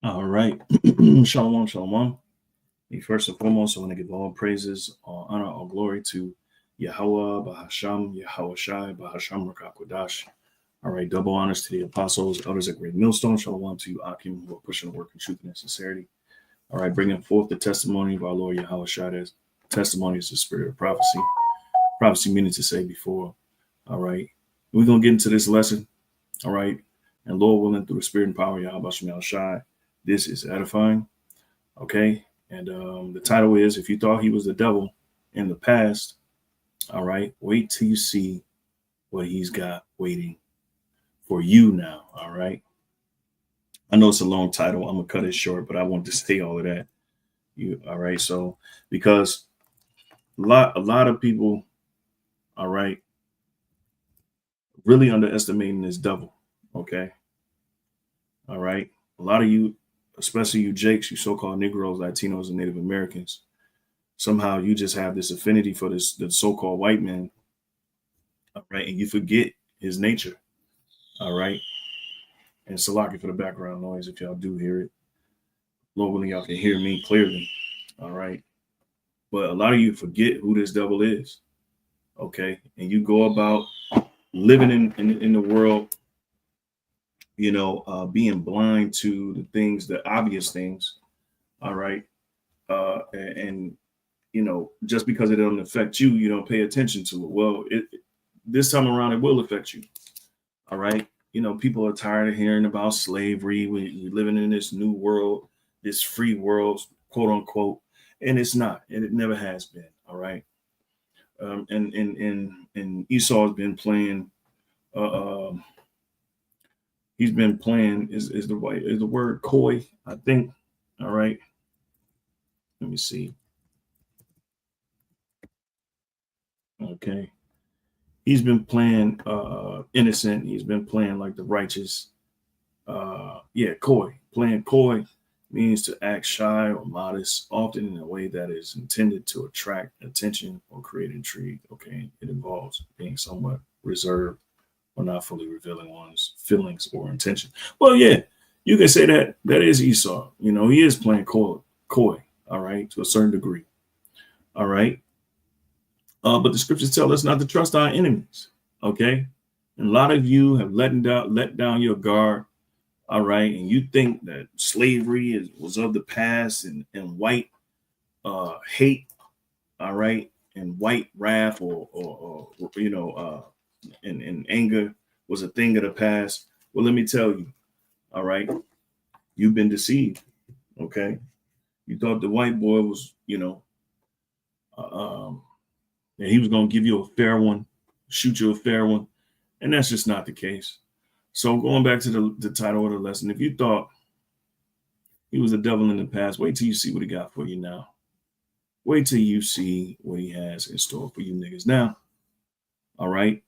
All right. Shalom, shalom. First and foremost, I want to give all praises, all honor, all glory to Yahweh, Bahasham, Yahweh Shai, Bahasham Rakakwadash. All right. Double honors to the apostles, elders at Great Millstone. Shalom to you, Akim, who are pushing the work in truth and sincerity. All right. Bringing forth the testimony of our Lord Yahweh Shai. As testimony is the spirit of prophecy. Prophecy meaning to say before. All right. We're going to get into this lesson. All right. And Lord willing, through the spirit and power of Yahweh Shem Shai, this is edifying. Okay. And the title is If You Thought He Was the Devil in the Past, all right, wait till you see what he's got waiting for you now. All right. I know it's a long title. I'm going to cut it short, but I want to say all of that. All right. So, because a lot of people, all right, really underestimating this devil. Okay. All right. A lot of you, especially you Jakes, you so-called Negroes, Latinos, and Native Americans, somehow you just have this affinity for the so-called white man, all right, and you forget his nature, all right. And Salaki for the background noise, if y'all do hear it. Lord willing, y'all can hear me clearly, all right. But a lot of you forget who this devil is, okay, and you go about living in the world, being blind to the things, the obvious things, all right, and just because it doesn't affect you, you don't pay attention to it. Well, this time around, it will affect you. All right. People are tired of hearing about slavery. We're living in this new world, this free world, quote unquote, and it's not, and it never has been. All right. And Esau has been playing. He's been playing. Is the word coy? I think. All right. Let me see. Okay. He's been playing innocent. He's been playing like the righteous. Coy. Playing coy means to act shy or modest, often in a way that is intended to attract attention or create intrigue. Okay. It involves being somewhat reserved or not fully revealing one's feelings or intention. Well, yeah, you can say that is Esau. He is playing coy, all right, to a certain degree. All right. But the scriptures tell us not to trust our enemies. Okay. And a lot of you have let down your guard. All right. And you think that slavery was of the past and white hate. All right. And white wrath or and anger was a thing of the past. Well, let me tell you. All right. You've been deceived. Okay. You thought the white boy was, and he was going to give you a fair one, shoot you a fair one. And that's just not the case. So going back to the title of the lesson, if you thought he was the devil in the past, wait till you see what he got for you now. Wait till you see what he has in store for you niggas now. All right.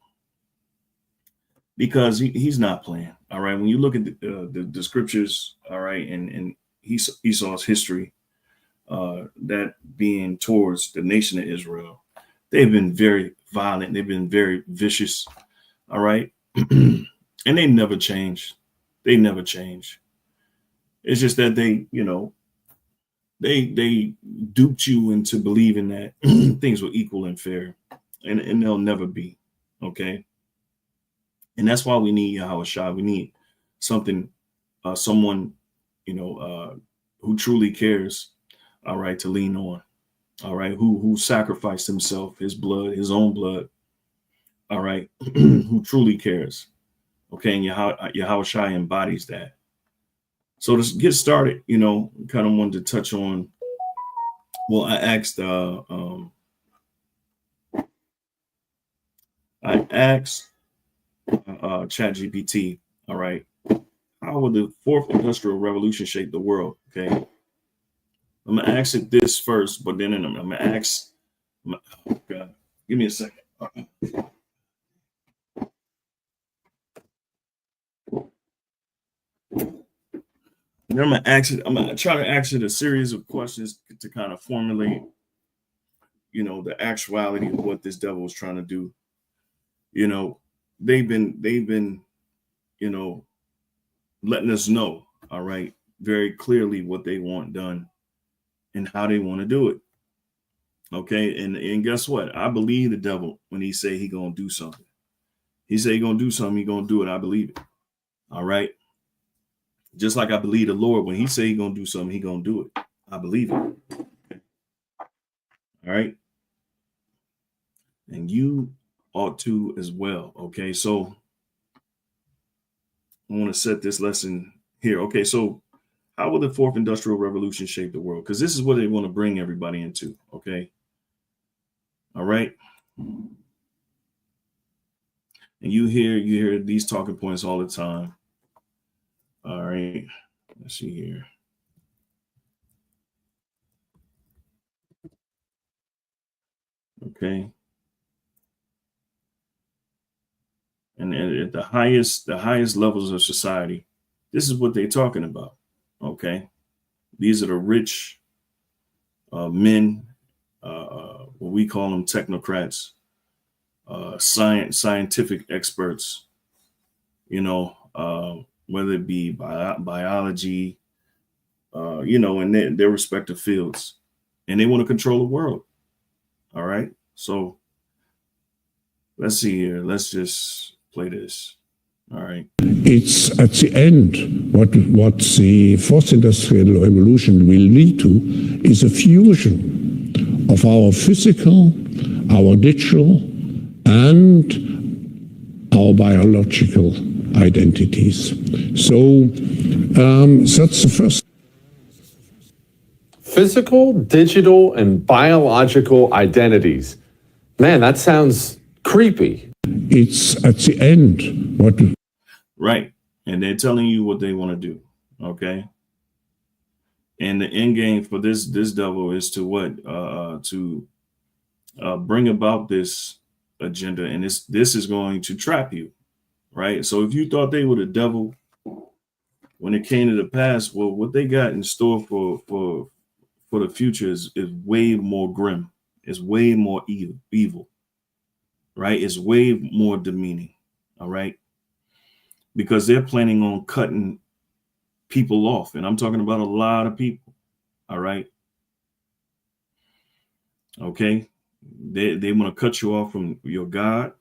Because he's not playing. All right. When you look at the scriptures, all right, and Esau's history, that being towards the nation of Israel, they've been very violent. They've been very vicious. All right. And they never change. They never change. It's just that they duped you into believing that things were equal and fair, and they'll never be. Okay. And that's why we need Yahweh Shai. We need someone, who truly cares. All right. To lean on. All right. Who sacrificed himself, his blood, his own blood. All right. Who truly cares. Okay. And Yahweh Shai embodies that. So to get started, kind of wanted to touch on, well, I asked ChatGPT, all right, how will the fourth industrial revolution shape the world? Okay. I'm going to ask it this first, but then I'm going to ask, oh God, give me a second. And I'm gonna try to ask it a series of questions to kind of formulate, the actuality of what this devil is trying to do. They've been, letting us know, all right, very clearly what they want done and how they want to do it. Okay, and guess what? I believe the devil when he say he gonna do something. He say he gonna do something, he gonna do it. I believe it. All right. Just like I believe the Lord when he say he gonna do something, he gonna do it. I believe it. All right. And you ought to as well. Okay, so I want to set this lesson here. Okay, so how will the fourth industrial revolution shape the world? Because this is what they want to bring everybody into. Okay. All right. And you hear these talking points all the time. All right. Let's see here. Okay. And at the highest levels of society, this is what they're talking about. Okay. These are the rich men, what we call them technocrats, scientific experts, whether it be biology, in their respective fields, and they want to control the world. All right. So let's see here. Let's just play this. All right. It's at the end what the fourth industrial revolution will lead to is a fusion of our physical, our digital, and our biological identities. So that's the first. Physical, digital, and biological identities. Man, that sounds creepy. It's at the end what. Right. And they're telling you what they want to do. Okay. And the end game for this devil is to what? To bring about this agenda. And this is going to trap you. Right. So if you thought they were the devil when it came to the past, well, what they got in store for the future is way more grim. It's way more evil. Right. It's way more demeaning. All right. Because they're planning on cutting people off. And I'm talking about a lot of people. All right. Okay. They want to cut you off from your God.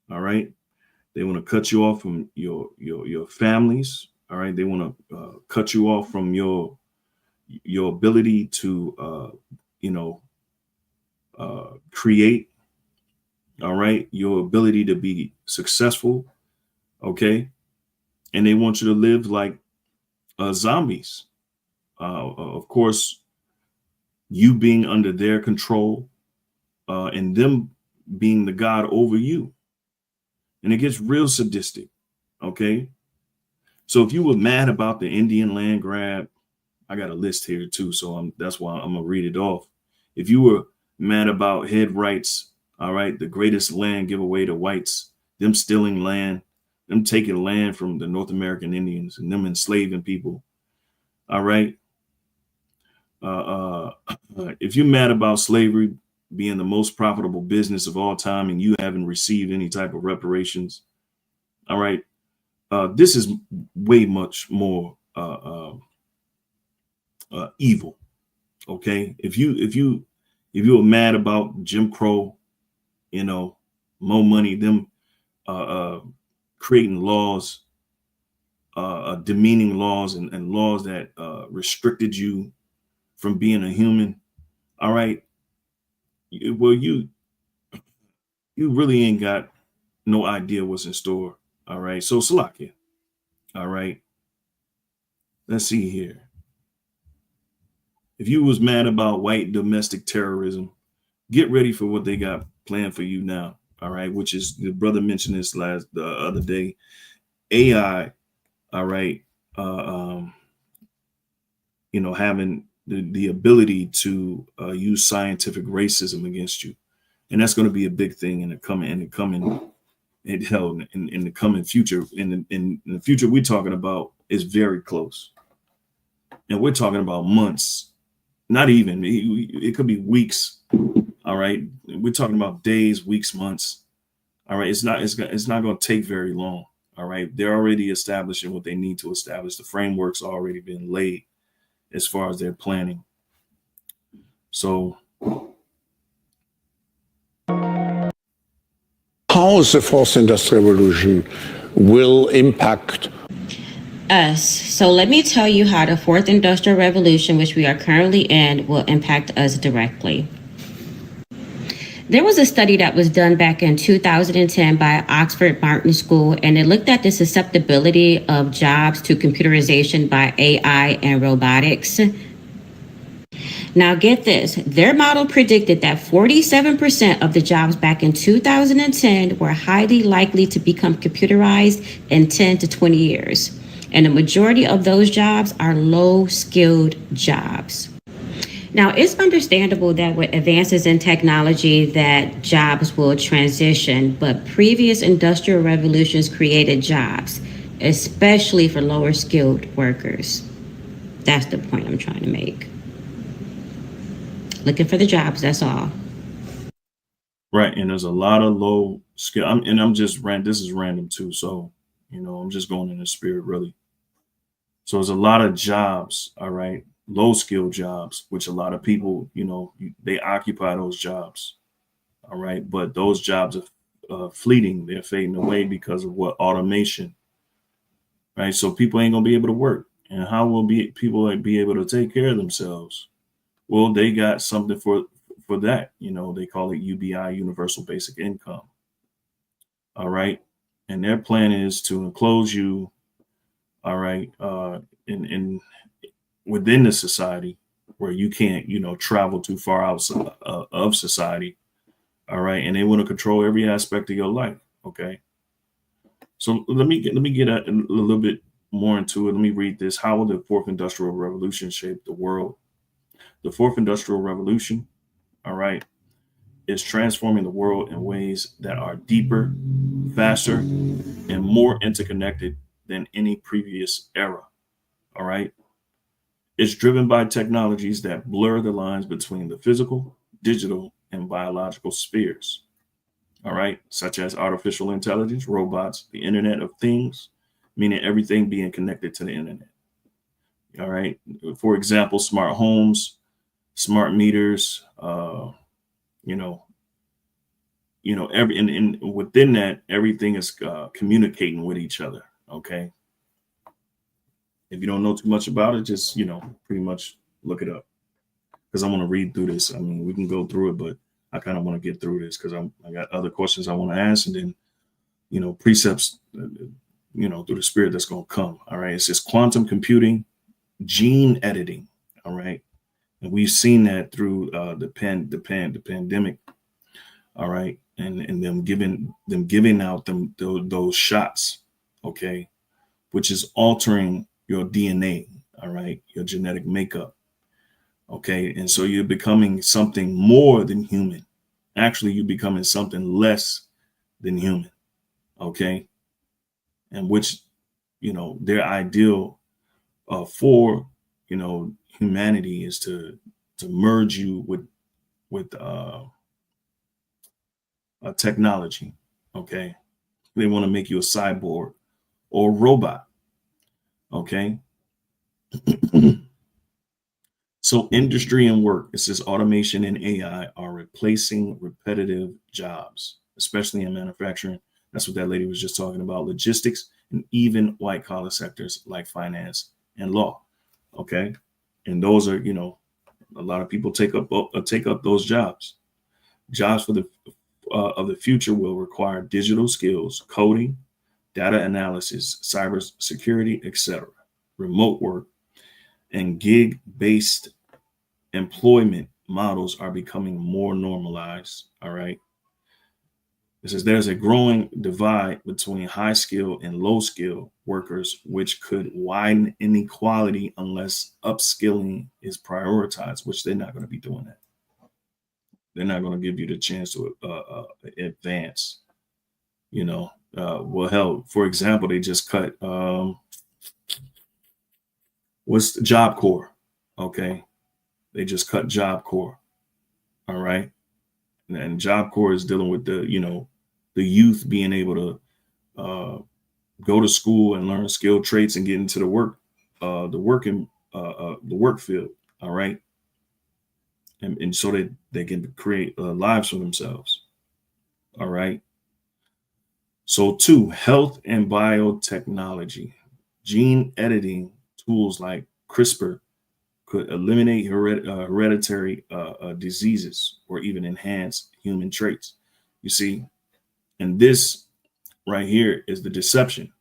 All right. They want to cut you off from your families. All right. They want to cut you off from your ability to, create. All right. Your ability to be successful. Okay. And they want you to live like zombies. Of course, you being under their control and them being the God over you. And it gets real sadistic. Okay. So if you were mad about the Indian land grab, I got a list here too. So that's why I'm going to read it off. If you were mad about head rights, all right, the greatest land giveaway to whites, them stealing land, them taking land from the North American Indians and them enslaving people. All right. If you're mad about slavery being the most profitable business of all time and you haven't received any type of reparations, all right, this is way much more evil. Okay. If you were mad about Jim Crow, more money, them creating laws, demeaning laws and laws that restricted you from being a human. All right. Well, you really ain't got no idea what's in store. All right. So Salakia. All right. Let's see here. If you was mad about white domestic terrorism, get ready for what they got planned for you now. All right. Which is, the brother mentioned this the other day. AI. All right. Having the ability to use scientific racism against you. And that's going to be a big thing in the coming future. In the future we're talking about is very close. And we're talking about months, not even, it could be weeks. All right. We're talking about days, weeks, months. All right. It's not going to take very long. All right. They're already establishing what they need to establish. The framework's already been laid as far as their planning. So How the fourth industrial revolution will impact us. So let me tell you how the fourth industrial revolution, which we are currently in, will impact us directly. There was a study that was done back in 2010 by Oxford Martin School, and it looked at the susceptibility of jobs to computerization by AI and robotics. Now get this, their model predicted that 47% of the jobs back in 2010 were highly likely to become computerized in 10 to 20 years. And the majority of those jobs are low-skilled jobs. Now, it's understandable that with advances in technology that jobs will transition, but previous industrial revolutions created jobs, especially for lower skilled workers. That's the point I'm trying to make. Looking for the jobs, that's all. right, and there's a lot of low skill. I'm just this is random too. So, I'm just going in the spirit really. So there's a lot of jobs, all right, low skill jobs, which a lot of people, they occupy those jobs, all right, but those jobs are fleeting. They're fading away because of what? Automation, right? So people ain't gonna be able to work, and how will people be able to take care of themselves? Well, they got something for that. They call it UBI, Universal Basic Income. All right, and their plan is to enclose you, all right, in within the society where you can't, travel too far out of society. All right, and they want to control every aspect of your life. Okay, so let me get a little bit more into it. Let me read this. How will the fourth industrial revolution shape the world? The fourth industrial revolution, all right, is transforming the world in ways that are deeper, faster, and more interconnected than any previous era. All right. It's driven by technologies that blur the lines between the physical, digital, and biological spheres. All right. Such as artificial intelligence, robots, the Internet of Things, meaning everything being connected to the internet. All right. For example, smart homes, smart meters, within that, everything is communicating with each other. Okay. If you don't know too much about it, just, pretty much look it up, because I want to read through this. I mean, we can go through it, but I kind of want to get through this because I got other questions I want to ask, and then, precepts, through the spirit that's going to come. All right. It says quantum computing, gene editing. All right. And we've seen that through the pandemic. All right. And them giving out those shots. Okay. Which is altering your DNA, all right, your genetic makeup, okay? And so you're becoming something more than human. Actually, you're becoming something less than human, okay? And which, their ideal for, humanity is to merge you with a technology, okay? They want to make you a cyborg or a robot. Okay. So industry and work, it says automation and AI are replacing repetitive jobs, especially in manufacturing. That's what that lady was just talking about, logistics, and even white collar sectors like finance and law. Okay. And those are, a lot of people take up those jobs. Jobs for of the future will require digital skills, coding, data analysis, cyber security, etc. Remote work and gig-based employment models are becoming more normalized. All right. It says there's a growing divide between high skill and low skill workers, which could widen inequality unless upskilling is prioritized, which they're not going to be doing that. They're not going to give you the chance to advance. Well, hell, for example, they just cut what's the Job Corps? Okay, they just cut Job Corps. All right, and Job Corps is dealing with the youth being able to go to school and learn skilled traits and get into the work field. All right. And so that they can create lives for themselves. All right. So 2, health and biotechnology. Gene editing tools like CRISPR could eliminate hereditary diseases or even enhance human traits. You see, and this right here is the deception,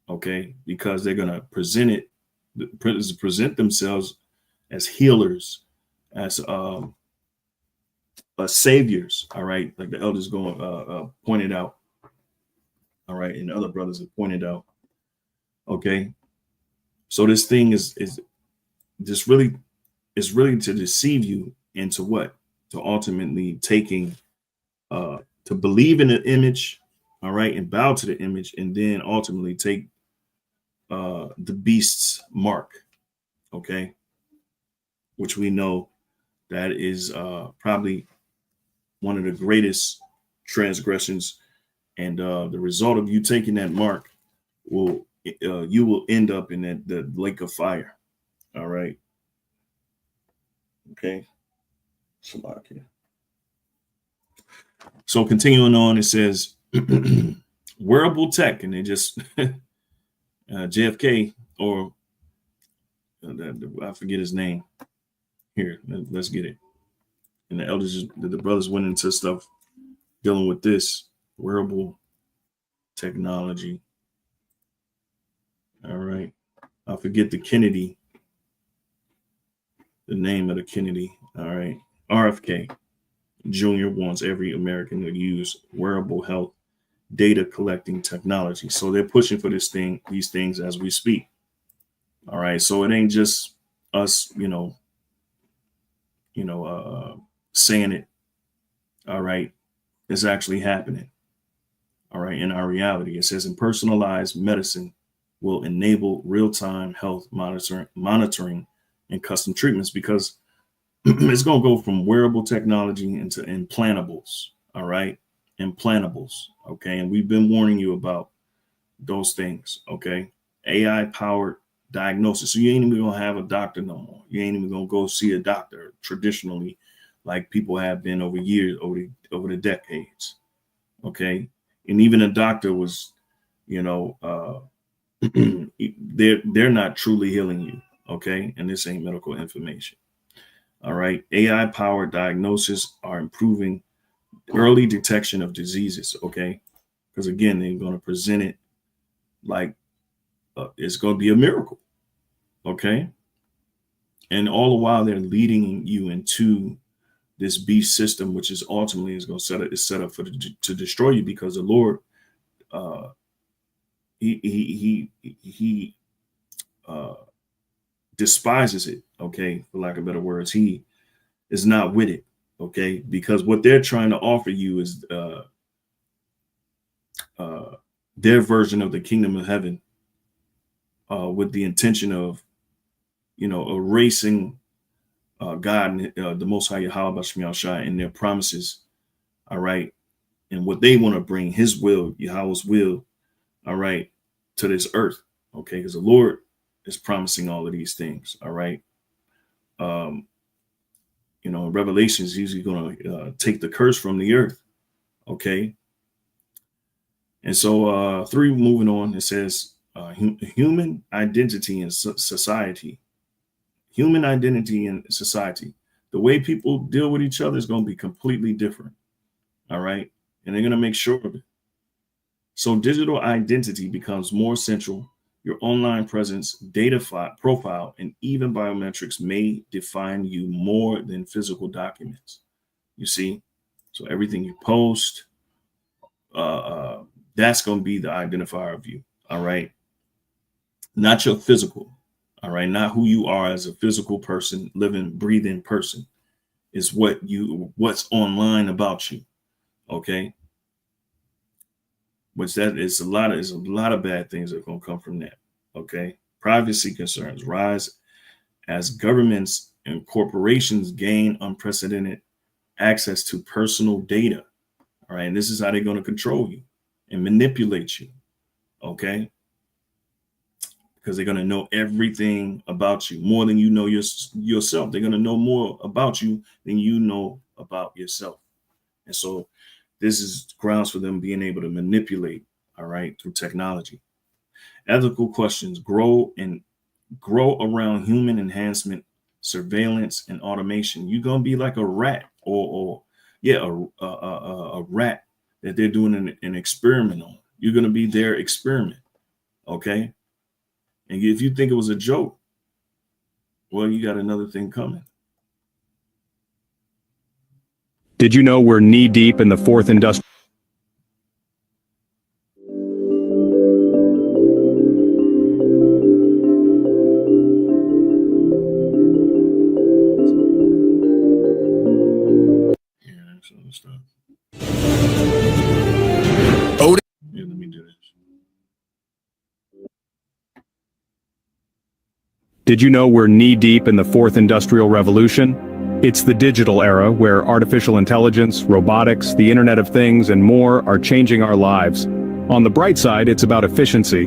okay? Because they're going to present themselves as healers, as saviors, all right? Like the elders pointed out, all right, and other brothers have pointed out, okay? So this thing is really to deceive you into what? To ultimately taking, to believe in the image, all right, and bow to the image, and then ultimately take the beast's mark, okay, which we know that is probably one of the greatest transgressions, and the result of you taking that mark you will end up in the lake of fire. All right. Okay. So continuing on, it says wearable tech, and they just JFK, or I forget his name. Here, let's get it. And the brothers went into stuff dealing with this wearable technology. All right. I forget the name of the Kennedy. All right. RFK Jr. wants every American to use wearable health data collecting technology. So they're pushing for these things as we speak. All right. So it ain't just us, saying it. All right. It's actually happening. All right. In our reality, it says in personalized medicine will enable real-time health monitoring and custom treatments, because it's going to go from wearable technology into implantables. All right. Implantables. Okay. And we've been warning you about those things. Okay. AI powered diagnosis. So you ain't even going to have a doctor no more. You ain't even going to go see a doctor traditionally, like people have been over years, over the decades. Okay. And even a doctor was, they're not truly healing you. Okay. And this ain't medical information. All right. AI powered diagnosis are improving early detection of diseases. Okay. Because again, they're going to present it like it's going to be a miracle. Okay. And all the while they're leading you into this beast system, which is ultimately is going to set up to destroy you, because the Lord, he despises it. Okay. For lack of better words, he is not with it. Okay. Because what they're trying to offer you is their version of the kingdom of heaven, with the intention of, erasing God and the Most High Yahweh B'Shem Yahushua and their promises. All right. And what they want to bring, his will, Yahweh's will, all right, to this earth. Okay. Because the Lord is promising all of these things. All right. In Revelation is usually going to take the curse from the earth. Okay. And so 3, moving on, it says human identity in society. Human identity in society. The way people deal with each other is going to be completely different. All right. And they're going to make sure of it. So digital identity becomes more central. Your online presence, data profile, and even biometrics may define you more than physical documents. You see? So everything you post, that's going to be the identifier of you. All right. Not your physical. All right. Not who you are as a physical person, living, breathing person, is what's online about you. Okay. Which that is a lot of bad things that are going to come from that. Okay. Privacy concerns rise as governments and corporations gain unprecedented access to personal data. All right. And this is how they're going to control you and manipulate you. Okay, because they're going to know everything about you more than you know yourself. They're going to know more about you than you know about yourself. And so this is grounds for them being able to manipulate, all right, through technology. Ethical questions grow around human enhancement, surveillance, and automation. You're going to be like a rat or a rat that they're doing an experiment on. You're going to be their experiment. Okay. And if you think it was a joke, well, you got another thing coming. Did you know we're knee deep in the fourth industrial? Yeah, that's other stuff. Yeah, let me do this. Did you know we're knee deep in the fourth industrial revolution? It's the digital era where artificial intelligence, robotics, the Internet of Things, and more are changing our lives. On the bright side, it's about efficiency.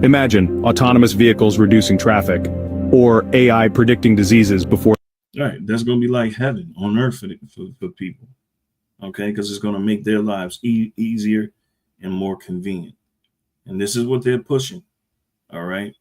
Imagine autonomous vehicles reducing traffic, or AI predicting diseases before. All right, that's going to be like heaven on earth for people. Okay, because it's going to make their lives easier and more convenient. And this is what they're pushing. All right.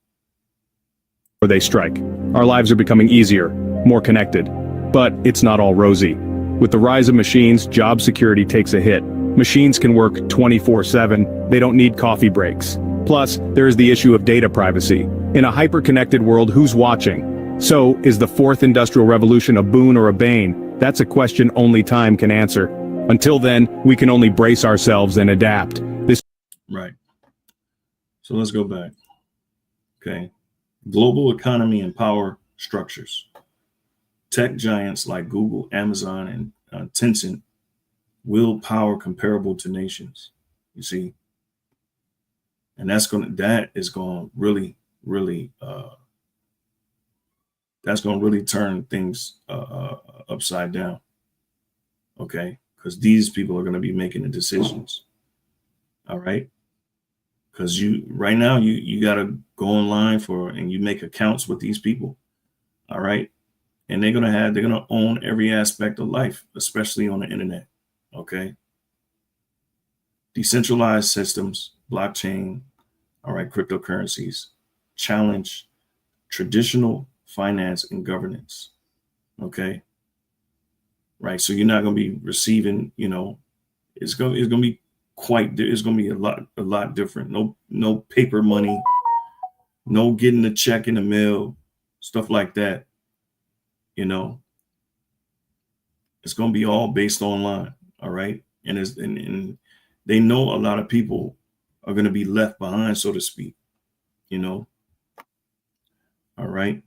They strike. Our lives are becoming easier, more connected. But it's not all rosy. With the rise of machines, job security takes a hit. Machines can work 24/7. They don't need coffee breaks. Plus, there is the issue of data privacy. In a hyper-connected world, who's watching? So, is the fourth industrial revolution a boon or a bane? That's a question only time can answer. Until then, we can only brace ourselves and adapt. Right. So let's go back. Okay. Global economy and power structures. Tech giants like Google, Amazon, and Tencent will power comparable to nations. You see, and that is going to really turn things upside down. Okay, because these people are going to be making the decisions. All right, because right now you got to go online and you make accounts with these people. All right. And they're gonna own every aspect of life, especially on the internet. Okay. Decentralized systems, blockchain, all right, cryptocurrencies, challenge traditional finance and governance. Okay. Right. So you're not gonna be receiving, it's gonna be it's gonna be a lot different. No paper money, no getting a check in the mail, stuff like that. It's going to be all based online. All right. And they know a lot of people are going to be left behind, so to speak. All right.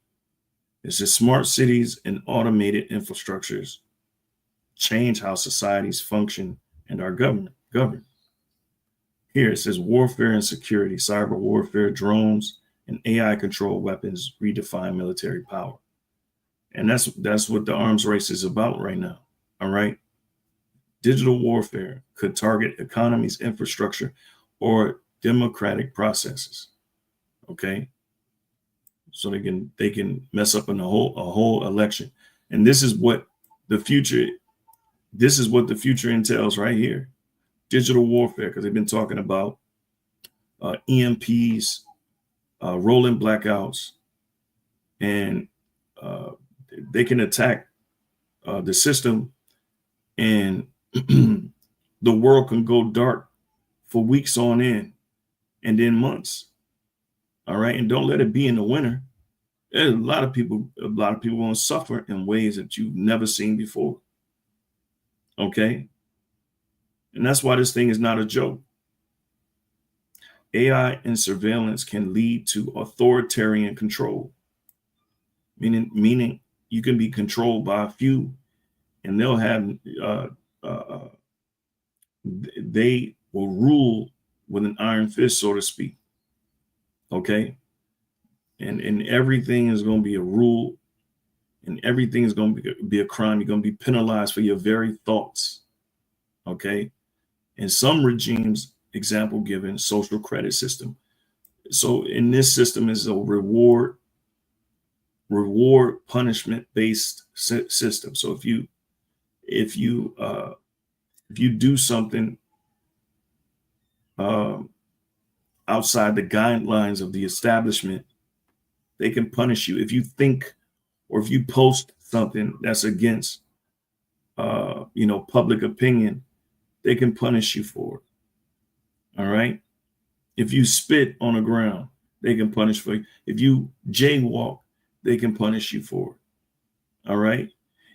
It's just smart cities and automated infrastructures change how societies function and are governed. Here it says warfare and security, cyber warfare, drones, and AI controlled weapons redefine military power. And that's what the arms race is about right now. All right. Digital warfare could target economies, infrastructure, or democratic processes. Okay. So they can mess up a whole election. And this is what the future entails right here. Digital warfare, because they've been talking about EMPs, rolling blackouts, and they can attack the system, and the world can go dark for weeks on end and then months. All right. And don't let it be in the winter. There's a lot of people going to suffer in ways that you've never seen before. Okay. And that's why this thing is not a joke. AI and surveillance can lead to authoritarian control, meaning you can be controlled by a few, and they'll have they will rule with an iron fist, so to speak. Okay. And everything is going to be a rule, and everything is going to be a crime. You're going to be penalized for your very thoughts. Okay. And some regimes, example given, social credit system, So in this system is a reward punishment based system. So if you do something outside the guidelines of the establishment, they can punish you. If you think or if you post something that's against public opinion, they can punish you for it. All right. If you spit on the ground, they can punish for you. If you jaywalk, they can punish you for it. All right.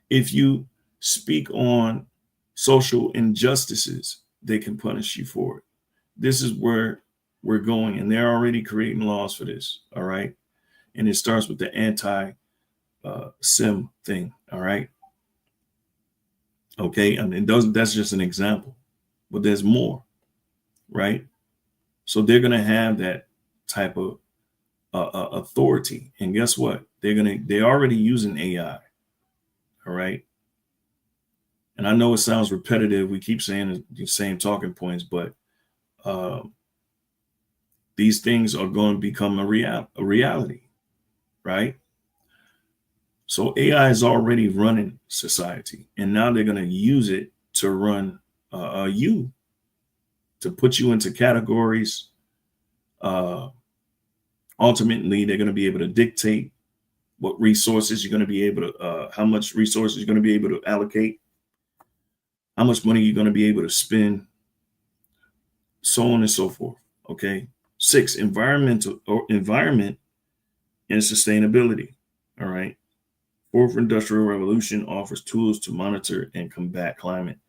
If you speak on social injustices, they can punish you for it. This is where we're going, and they're already creating laws for this. All right. And it starts with the anti-SIM thing. All right. Okay. I mean, that's just an example, but there's more. Right. So they're going to have that type of authority. And guess what? They're already using AI. All right. And I know it sounds repetitive. We keep saying the same talking points, but these things are going to become a reality. Right. So AI is already running society, and now they're going to use it to run you, to put you into categories. Ultimately, they're going to be able to dictate what resources you're going to be able to, how much resources you're going to be able to allocate, how much money you're going to be able to spend, so on and so forth. Okay. 6, environment and sustainability. All right. 4th industrial revolution offers tools to monitor and combat climate,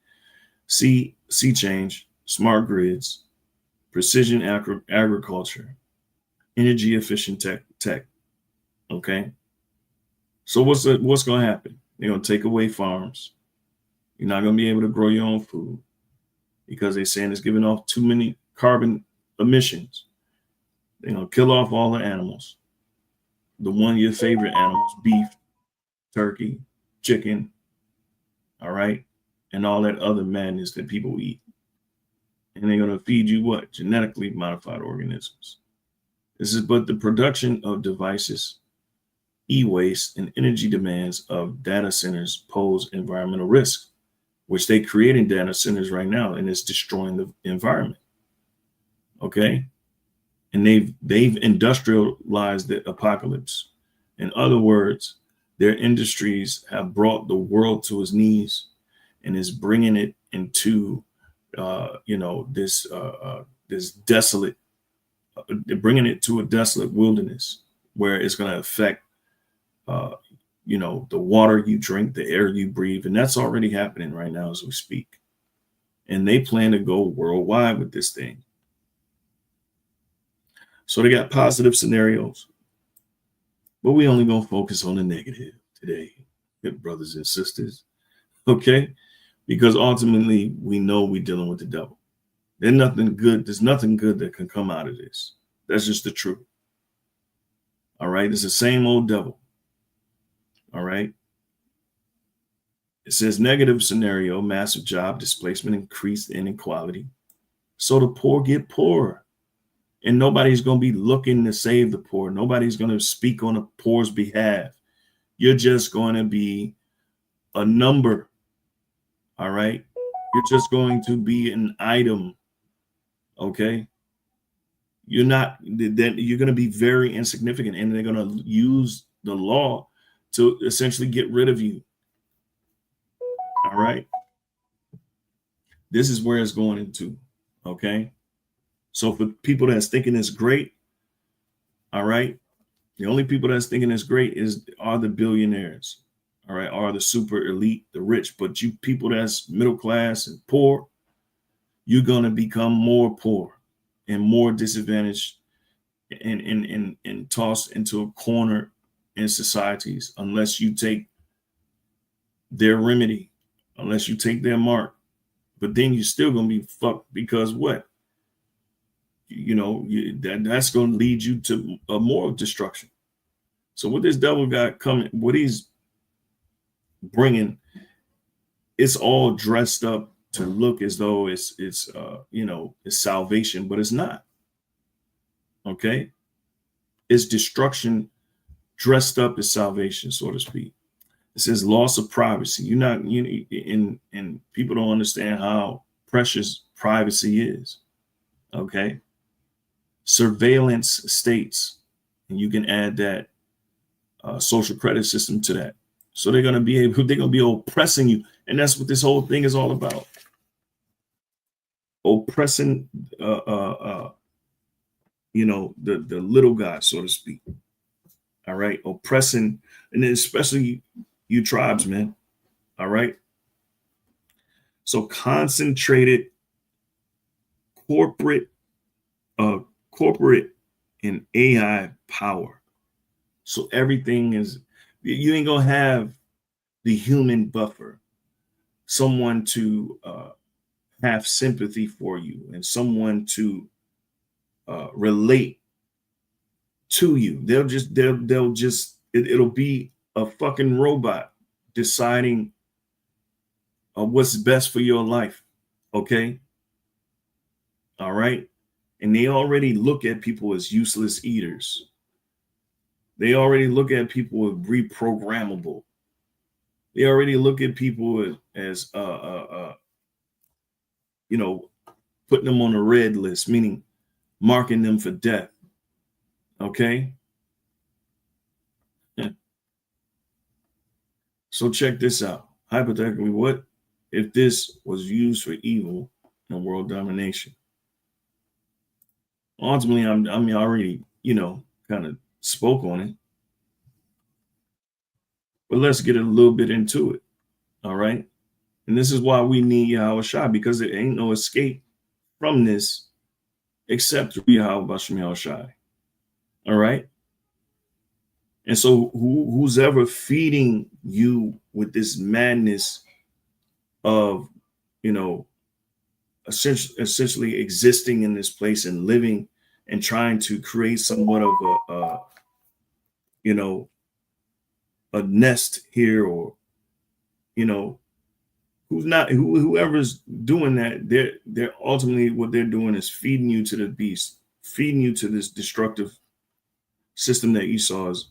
sea change, smart grids, precision agriculture, energy efficient tech. Okay. So what's going to happen? They're going to take away farms. You're not going to be able to grow your own food because they're saying it's giving off too many carbon emissions. They're going to kill off all the animals. Your favorite animals, beef, turkey, chicken, all right, and all that other madness that people eat. And they're going to feed you what? Genetically modified organisms. This is but the production of devices, e-waste, and energy demands of data centers pose environmental risk, which they create in data centers right now, and it's destroying the environment. Okay. And they've industrialized the apocalypse. In other words, their industries have brought the world to its knees and is bringing it into, this desolate, bringing it to a desolate wilderness where it's going to affect, the water you drink, the air you breathe. And that's already happening right now as we speak. And they plan to go worldwide with this thing. So they got positive scenarios, but we only going to focus on the negative today, brothers and sisters. Okay. Because ultimately we know we're dealing with the devil. There's nothing good that can come out of this. That's just the truth. All right. It's the same old devil. All right. It says negative scenario, massive job displacement, increased inequality. So the poor get poorer. And nobody's going to be looking to save the poor. Nobody's going to speak on the poor's behalf. You're just going to be a number. All right. You're just going to be an item. Okay. You're going to be very insignificant, and they're going to use the law to essentially get rid of you. All right. This is where it's going into. Okay. So for people that's thinking it's great, all right, the only people that's thinking it's great are the billionaires, all right, are the super elite, the rich. But you people that's middle class and poor, you're going to become more poor and more disadvantaged and tossed into a corner in societies unless you take their remedy, unless you take their mark. But then you're still going to be fucked because what? That's going to lead you to a more destruction. So what this devil got coming, what he's bringing, it's all dressed up to look as though it's salvation, but it's not. Okay? It's destruction dressed up as salvation, so to speak. It says loss of privacy. You're not, and people don't understand how precious privacy is. Okay? Surveillance states, and you can add that social credit system to that. So they're going to be oppressing you. And that's what this whole thing is all about. Oppressing, the little guy, so to speak. All right. Oppressing, and then especially you tribesmen. All right. So concentrated corporate and AI power. So everything is, you ain't gonna have the human buffer, someone to have sympathy for you and someone to relate to you. It'll be a fucking robot deciding what's best for your life. Okay. All right. And they already look at people as useless eaters. They already look at people as reprogrammable. They already look at people as putting them on a red list, meaning marking them for death. Okay. Yeah. So check this out. Hypothetically, what if this was used for evil and world domination? Ultimately, I already, kind of spoke on it. But let's get a little bit into it. All right. And this is why we need Yahweh Shai, because there ain't no escape from this except through Yahweh Shai. All right. And so who's ever feeding you with this madness of, essentially existing in this place and living and trying to create somewhat of a nest here, or, whoever's doing that, they're ultimately, what they're doing is feeding you to the beast, feeding you to this destructive system that Esau is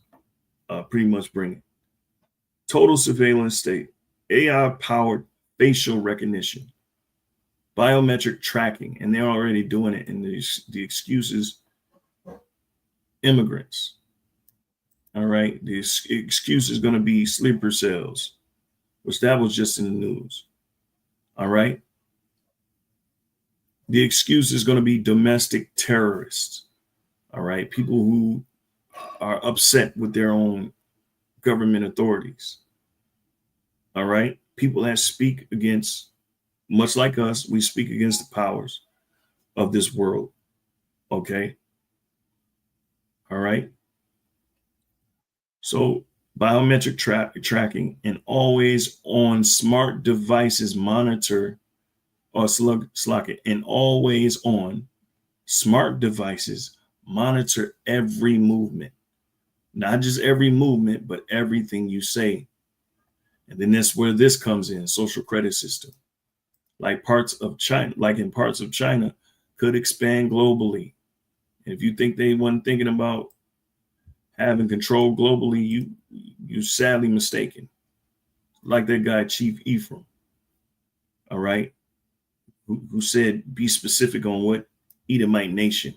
pretty much bringing. Total surveillance state, AI powered facial recognition, biometric tracking, and they're already doing it. And the excuses, immigrants. All right. The excuse is going to be sleeper cells, which that was just in the news. All right. The excuse is going to be domestic terrorists. All right. People who are upset with their own government authorities. All right. People that speak against, much like us, we speak against the powers of this world. Okay. All right. So biometric tracking and always on smart devices monitor, or and always on smart devices monitor every movement, not just every movement, but everything you say. And then that's where this comes in, social credit system. Like in parts of China, could expand globally. And if you think they weren't thinking about having control globally, you sadly mistaken. Like that guy, Chief Ephraim, all right, who said, be specific on what Edomite nation,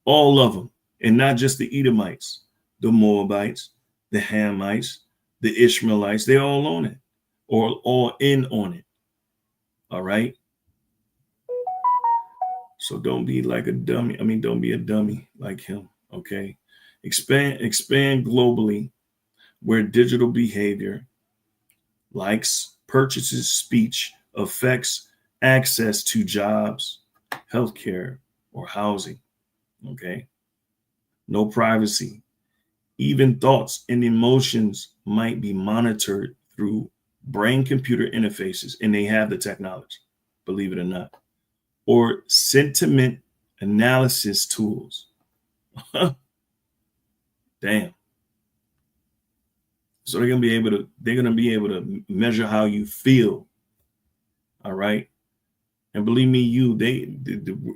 all of them, and not just the Edomites, the Moabites, the Hamites, the Ishmaelites, they're all on it, or all in on it. All right. So don't be like a dummy. Don't be a dummy like him. Okay. Expand globally, where digital behavior, likes, purchases, speech affects access to jobs, healthcare, or housing. Okay. No privacy. Even thoughts and emotions might be monitored through brain-computer interfaces, and they have the technology, believe it or not, or sentiment analysis tools. Damn. So they're gonna be able to, measure how you feel. All right. And believe me,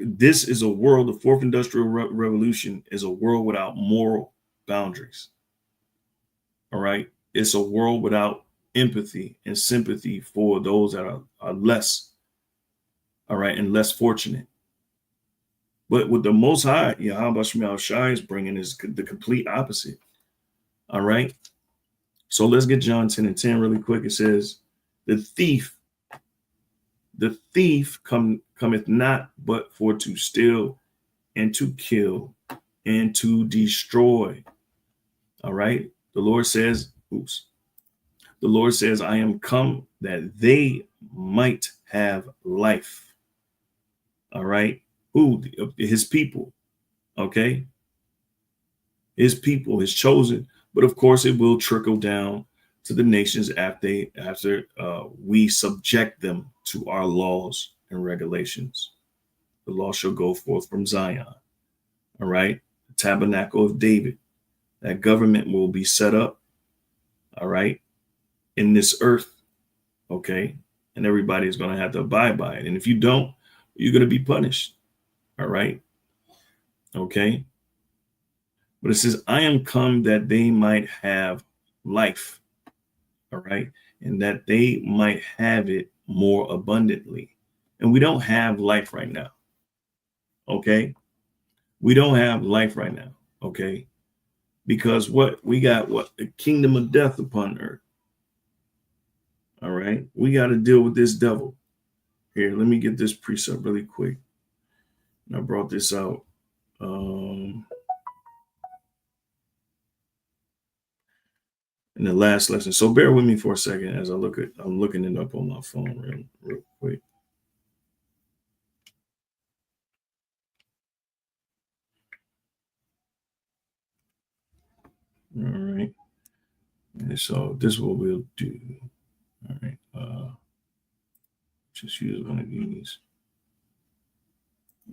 this is a world, the fourth industrial revolution is a world without moral boundaries. All right. It's a world without empathy and sympathy for those that are less, all right, and less fortunate. But what the Most High, Yahweh Shemel Shai, is bringing is the complete opposite. All right. So let's get John 10 and 10 really quick. It says, the thief cometh not but for to steal and to kill and to destroy. All right. The Lord says, I am come that they might have life. All right. Who? His people. Okay. His people, his chosen. But of course, it will trickle down to the nations after we subject them to our laws and regulations. The law shall go forth from Zion. All right. The tabernacle of David. That government will be set up. All right. In this earth. Okay. And everybody is going to have to abide by it. And if you don't, you're going to be punished. All right. Okay. But it says, I am come that they might have life. All right. And that they might have it more abundantly. And we don't have life right now. Okay. We don't have life right now. Okay. Because we got the kingdom of death upon earth. All right. We got to deal with this devil. Here, let me get this precept really quick. And I brought this out. In the last lesson. So bear with me for a second as I'm looking it up on my phone real quick. All right. And so this is what we'll do. All right. Just use one of these.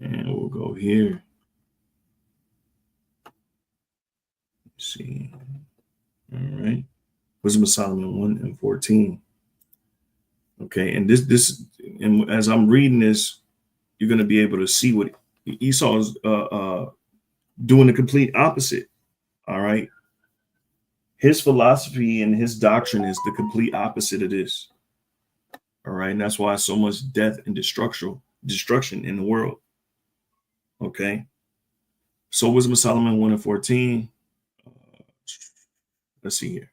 And we'll go here. Let's see. All right. Wisdom of Solomon 1 and 14. Okay. And this, and as I'm reading this, you're going to be able to see what Esau is doing the complete opposite. All right. His philosophy and his doctrine is the complete opposite of this. All right. And that's why so much death and destruction in the world. Okay. So Wisdom of Solomon 1 and 14. Let's see here.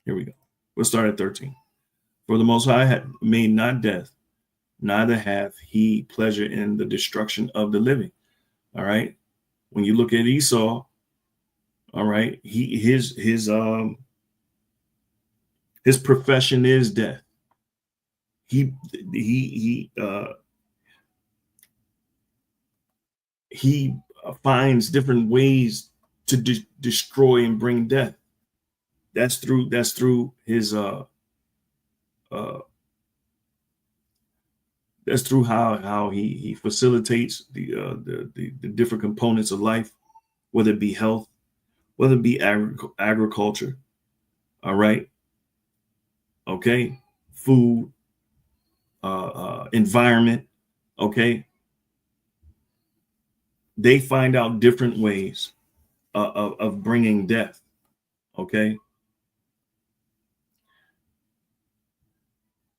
Here we go. We'll start at 13. For the Most High had made not death, neither hath he pleasure in the destruction of the living. All right. When you look at Esau, all right, his profession is death. He finds different ways to destroy and bring death. That's through his that's through how he facilitates the different components of life, whether it be health, whether it be agriculture. All right. Okay. Food, environment. Okay. They find out different ways of bringing death. Okay.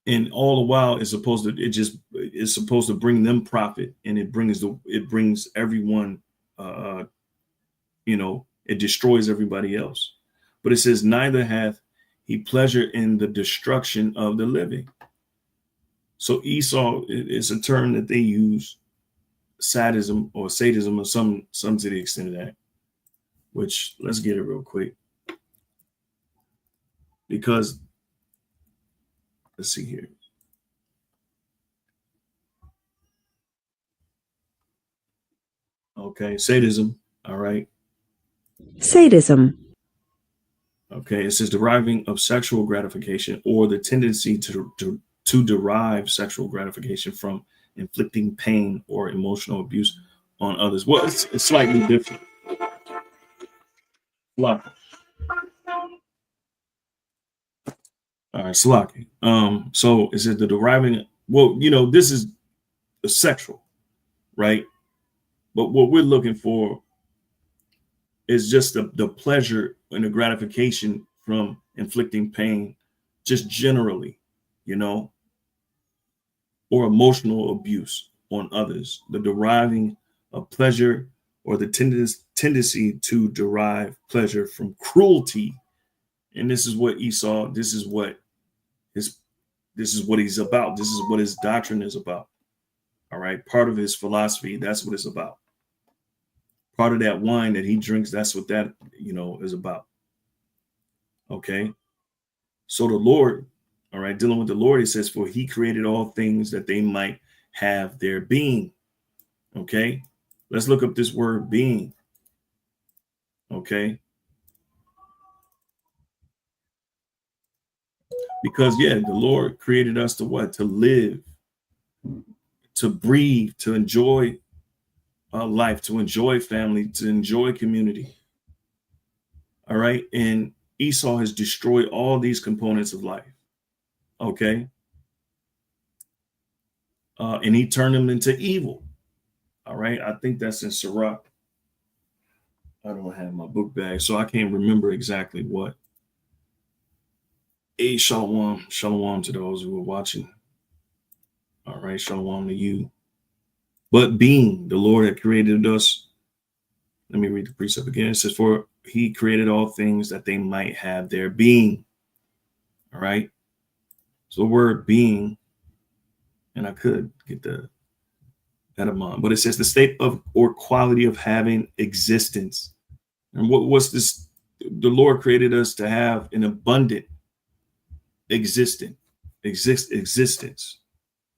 And all the while it's supposed to bring them profit, and it brings everyone, it destroys everybody else. But it says, neither hath he pleasure in the destruction of the living. So Esau is a term that they use, sadism or sadism, or some to the extent of that, which let's get it real quick. Because let's see here. Okay, sadism. All right. Sadism. Okay, it says deriving of sexual gratification, or the tendency to derive sexual gratification from inflicting pain or emotional abuse on others. Well, it's slightly different. Sloppy. All right, sloppy. So it says the well, this is sexual, right? But what we're looking for is just the pleasure and the gratification from inflicting pain, just generally, or emotional abuse on others, the deriving of pleasure or the tendency to derive pleasure from cruelty. And this is what Esau, this is what he's about. This is what his doctrine is about. All right. Part of his philosophy, that's what it's about. Part of that wine that he drinks, that's what that, is about. Okay. So the Lord, all right, dealing with the Lord, he says, for he created all things that they might have their being. Okay. Let's look up this word being. Okay. Because, the Lord created us to what? To live, to breathe, to enjoy life, to enjoy family, to enjoy community. All right. And Esau has destroyed all these components of life. Okay. And he turned them into evil. All right. I think that's in Sirach. I don't have my book bag, so I can't remember exactly what. Hey, shalom. Shalom to those who are watching. All right. Shalom to you. But being the Lord that created us. Let me read the precept again. It says, for he created all things that they might have their being. All right. So the word being, and I could get that of mine, but it says the state of or quality of having existence. And what's this? The Lord created us to have an abundant existence.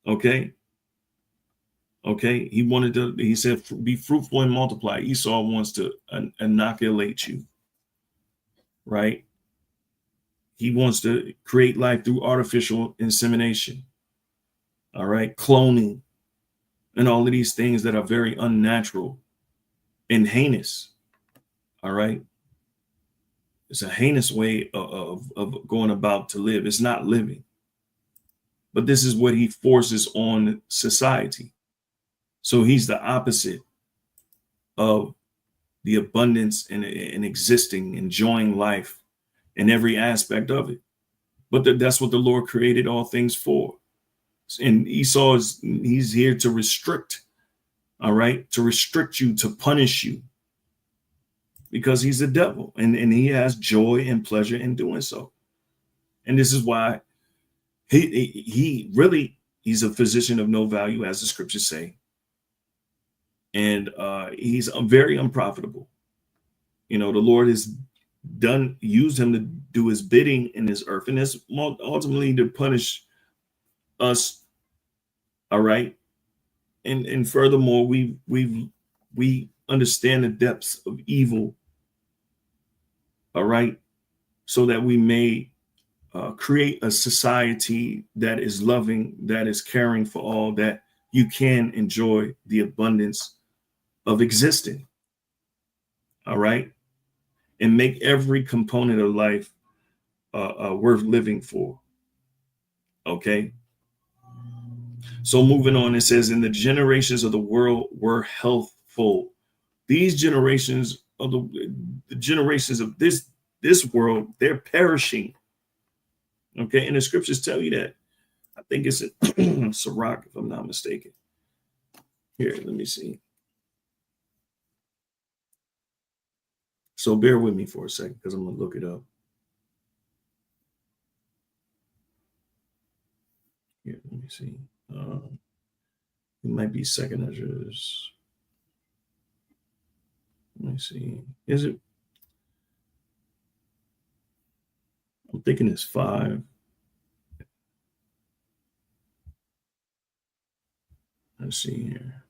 Okay. Okay. He said, be fruitful and multiply. Esau wants to inoculate you. Right. He wants to create life through artificial insemination. All right. Cloning and all of these things that are very unnatural and heinous. All right. It's a heinous way of going about to live. It's not living. But this is what he forces on society. So he's the opposite of the abundance and existing, enjoying life in every aspect of it. But that's what the Lord created all things for. And Esau he's here to restrict, all right, to restrict you, to punish you, because he's the devil and he has joy and pleasure in doing so. And this is why he's a physician of no value, as the scriptures say. And he's very unprofitable. The Lord has used him to do his bidding in this earth, and that's ultimately to punish us. All right. And furthermore, we understand the depths of evil. All right. So that we may create a society that is loving, that is caring for all, that you can enjoy the abundance of existing. All right. And make every component of life worth living for. Okay. So moving on, it says, in the generations of the world were healthful. These generations of the generations of this world, they're perishing. Okay. And the scriptures tell you that. I think it's in Sirach, if I'm not mistaken. Here, let me see. So bear with me for a second, because I'm going to look it up. Here, let me see. It might be second Ezra's. Let me see. Is it? I'm thinking it's 5. Let's see here.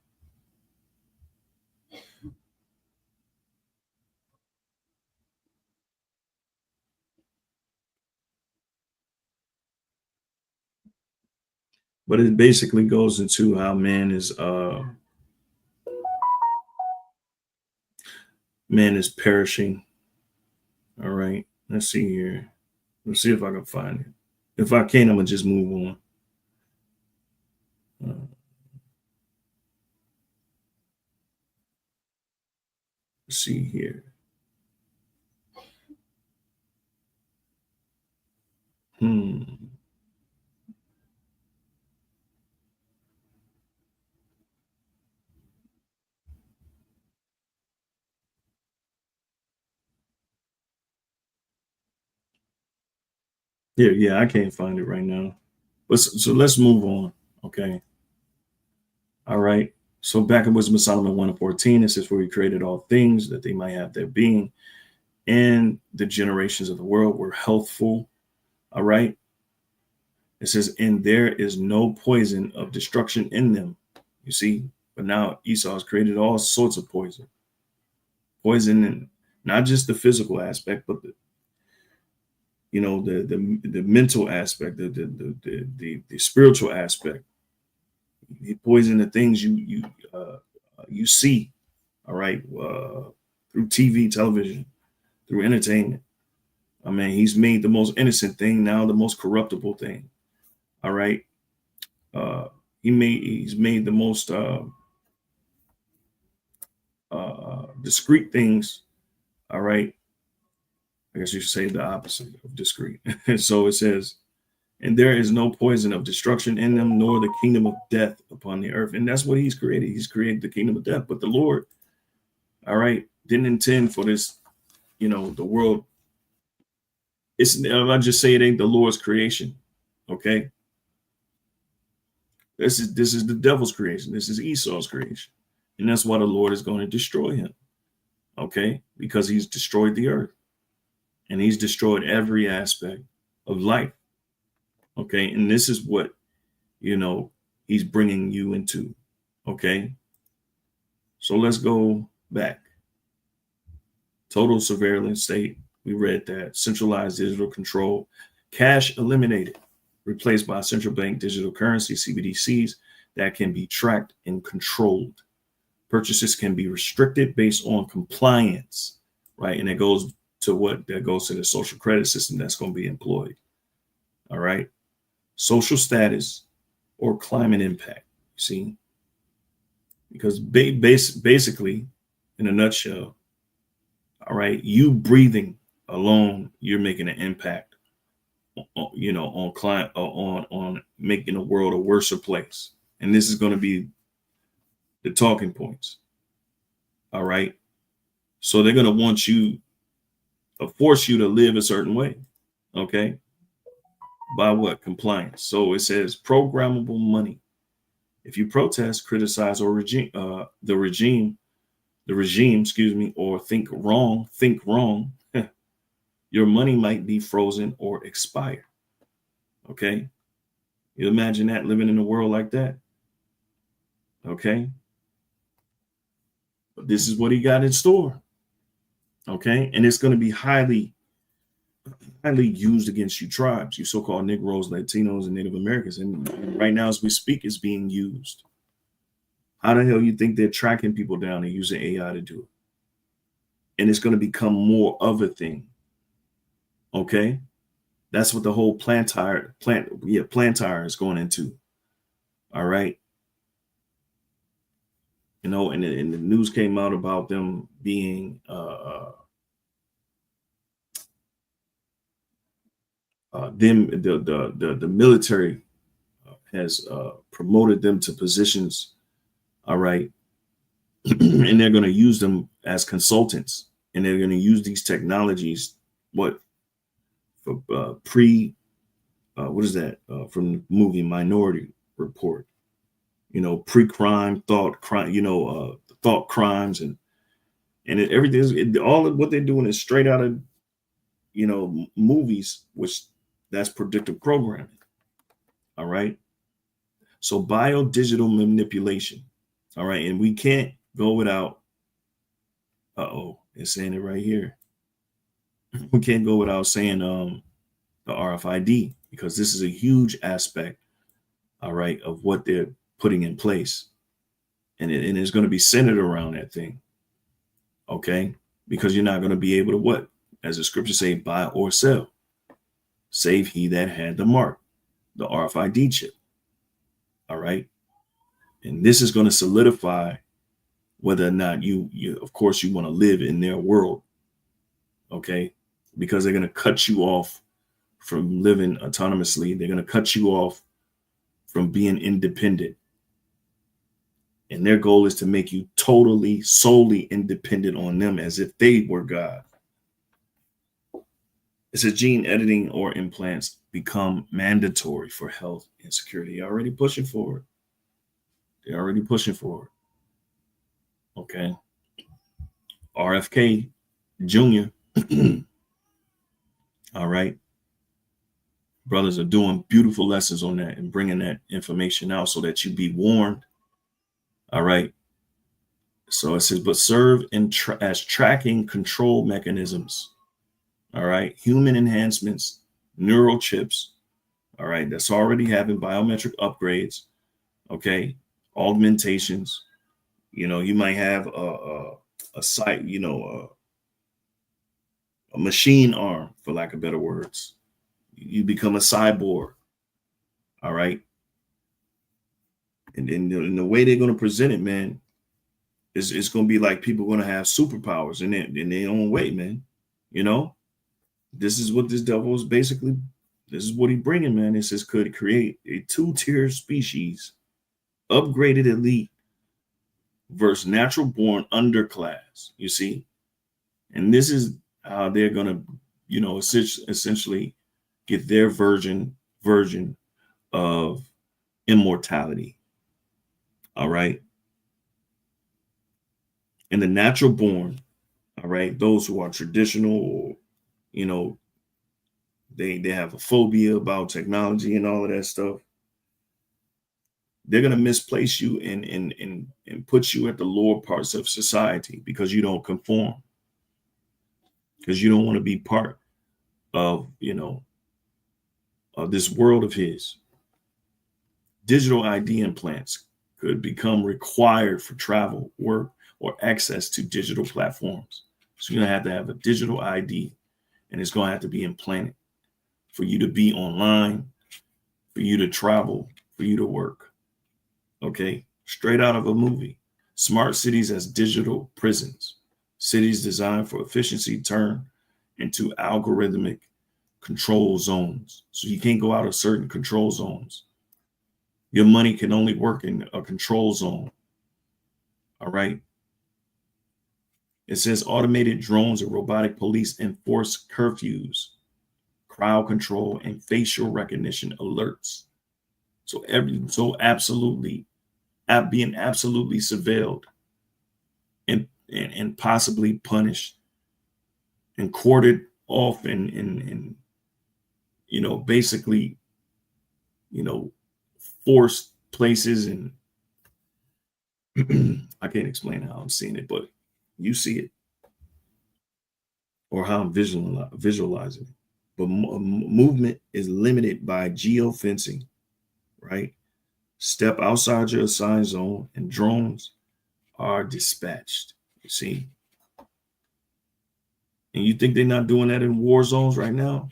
But it basically goes into how man is perishing. All right. Let's see here. Let's see if I can find it. If I can't, I'm gonna just move on. Let's see here. Yeah, I can't find it right now. But so let's move on. Okay. All right. So back in Wisdom of Solomon 1:14, it says, "For he created all things that they might have their being, and the generations of the world were healthful." All right. It says, "And there is no poison of destruction in them." You see, but now Esau has created all sorts of poison. Poison, and not just the physical aspect, but the mental aspect, the spiritual aspect. He poison the things you see, all right, through TV, television, through entertainment. I mean, he's made the most innocent thing now the most corruptible thing. All right, he's made the most discreet things. All right, I guess you should say the opposite of discreet. So it says, "And there is no poison of destruction in them, nor the kingdom of death upon the earth." And that's what he's created. He's created the kingdom of death. But the Lord, all right, didn't intend for this, the world. I just say it ain't the Lord's creation. Okay. This is the devil's creation. This is Esau's creation. And that's why the Lord is going to destroy him. Okay. Because he's destroyed the earth. And he's destroyed every aspect of life. Okay. And this is what, he's bringing you into. Okay. So let's go back. Total surveillance state. We read that. Centralized digital control. Cash eliminated. Replaced by central bank digital currency, CBDCs, that can be tracked and controlled. Purchases can be restricted based on compliance, right? And it goes to the social credit system that's going to be employed. All right. Social status or climate impact, you see? Because basically, in a nutshell, all right, you breathing alone, you're making an impact, on climate, on making the world a worse place. And this is going to be the talking points. All right. So they're going to force you to live a certain way. Okay. By what? Compliance. So it says programmable money. If you protest, criticize, or the regime, or think wrong, your money might be frozen or expire. Okay. You imagine that, living in a world like that. Okay. But this is what he got in store. Okay. And it's going to be highly used against you tribes, you so-called Negroes, Latinos, and Native Americans. And right now, as we speak, it's being used. How the hell you think they're tracking people down and using AI to do it? And it's going to become more of a thing. Okay. That's what the whole Plantire is going into. All right. And the news came out about them being the military has promoted them to positions. All right. And they're going to use them as consultants, and they're going to use these technologies for what is that from the movie Minority Report, pre-crime thought crimes, and everything. All of what they're doing is straight out of movies, which that's predictive programming. All right. So bio-digital manipulation. All right. And we can't go without, it's saying it right here. We can't go without saying the RFID, because this is a huge aspect, all right, of what they're putting in place. And it's going to be centered around that thing. Okay. Because you're not going to be able to what? As the scriptures say, buy or sell, save he that had the mark, the RFID chip. All right. And this is going to solidify whether or not you of course, you want to live in their world. Okay. Because they're going to cut you off from living autonomously. They're going to cut you off from being independent. And their goal is to make you totally, solely independent on them as if they were God. It says gene editing or implants become mandatory for health and security. They're already pushing forward. They're already pushing forward. Okay. RFK Jr. All right. Brothers are doing beautiful lessons on that and bringing that information out so that you be warned. All right. So it says, but serve as tracking control mechanisms. All right. Human enhancements, neural chips. All right. That's already having biometric upgrades. Okay. Augmentations. You know, you might have a site, you know, a machine arm, for lack of better words. You become a cyborg. All right. And then the way they're going to present it, man, is it's going to be like people are going to have superpowers in their own way, man. You know, this is what this devil is basically, this is what he's bringing, man. It says could create a two-tier species, upgraded elite versus natural born underclass, you see? And this is how they're going to, you know, essentially get their version of immortality. All right. And the natural born, all right, those who are traditional, or, you know, they have a phobia about technology and all of that stuff. They're going to misplace you and put you at the lower parts of society because you don't conform, because you don't want to be part of, you know, of this world of his. Digital ID implants could become required for travel, work, or access to digital platforms. So you're going to have a digital ID, and it's going to have to be implanted for you to be online, for you to travel, for you to work. Okay, straight out of a movie. Smart cities as digital prisons. Cities designed for efficiency turn into algorithmic control zones. So you can't go out of certain control zones. Your money can only work in a control zone. All right. It says automated drones and robotic police enforce curfews, crowd control, and facial recognition alerts. So absolutely being absolutely surveilled and possibly punished and quartered off and you know, basically, you know, forced places. And I can't explain how I'm seeing it, but you see it, or how I'm visualizing it. But movement is limited by geofencing, right? Step outside your assigned zone and drones are dispatched, you see? And you think they're not doing that in war zones right now?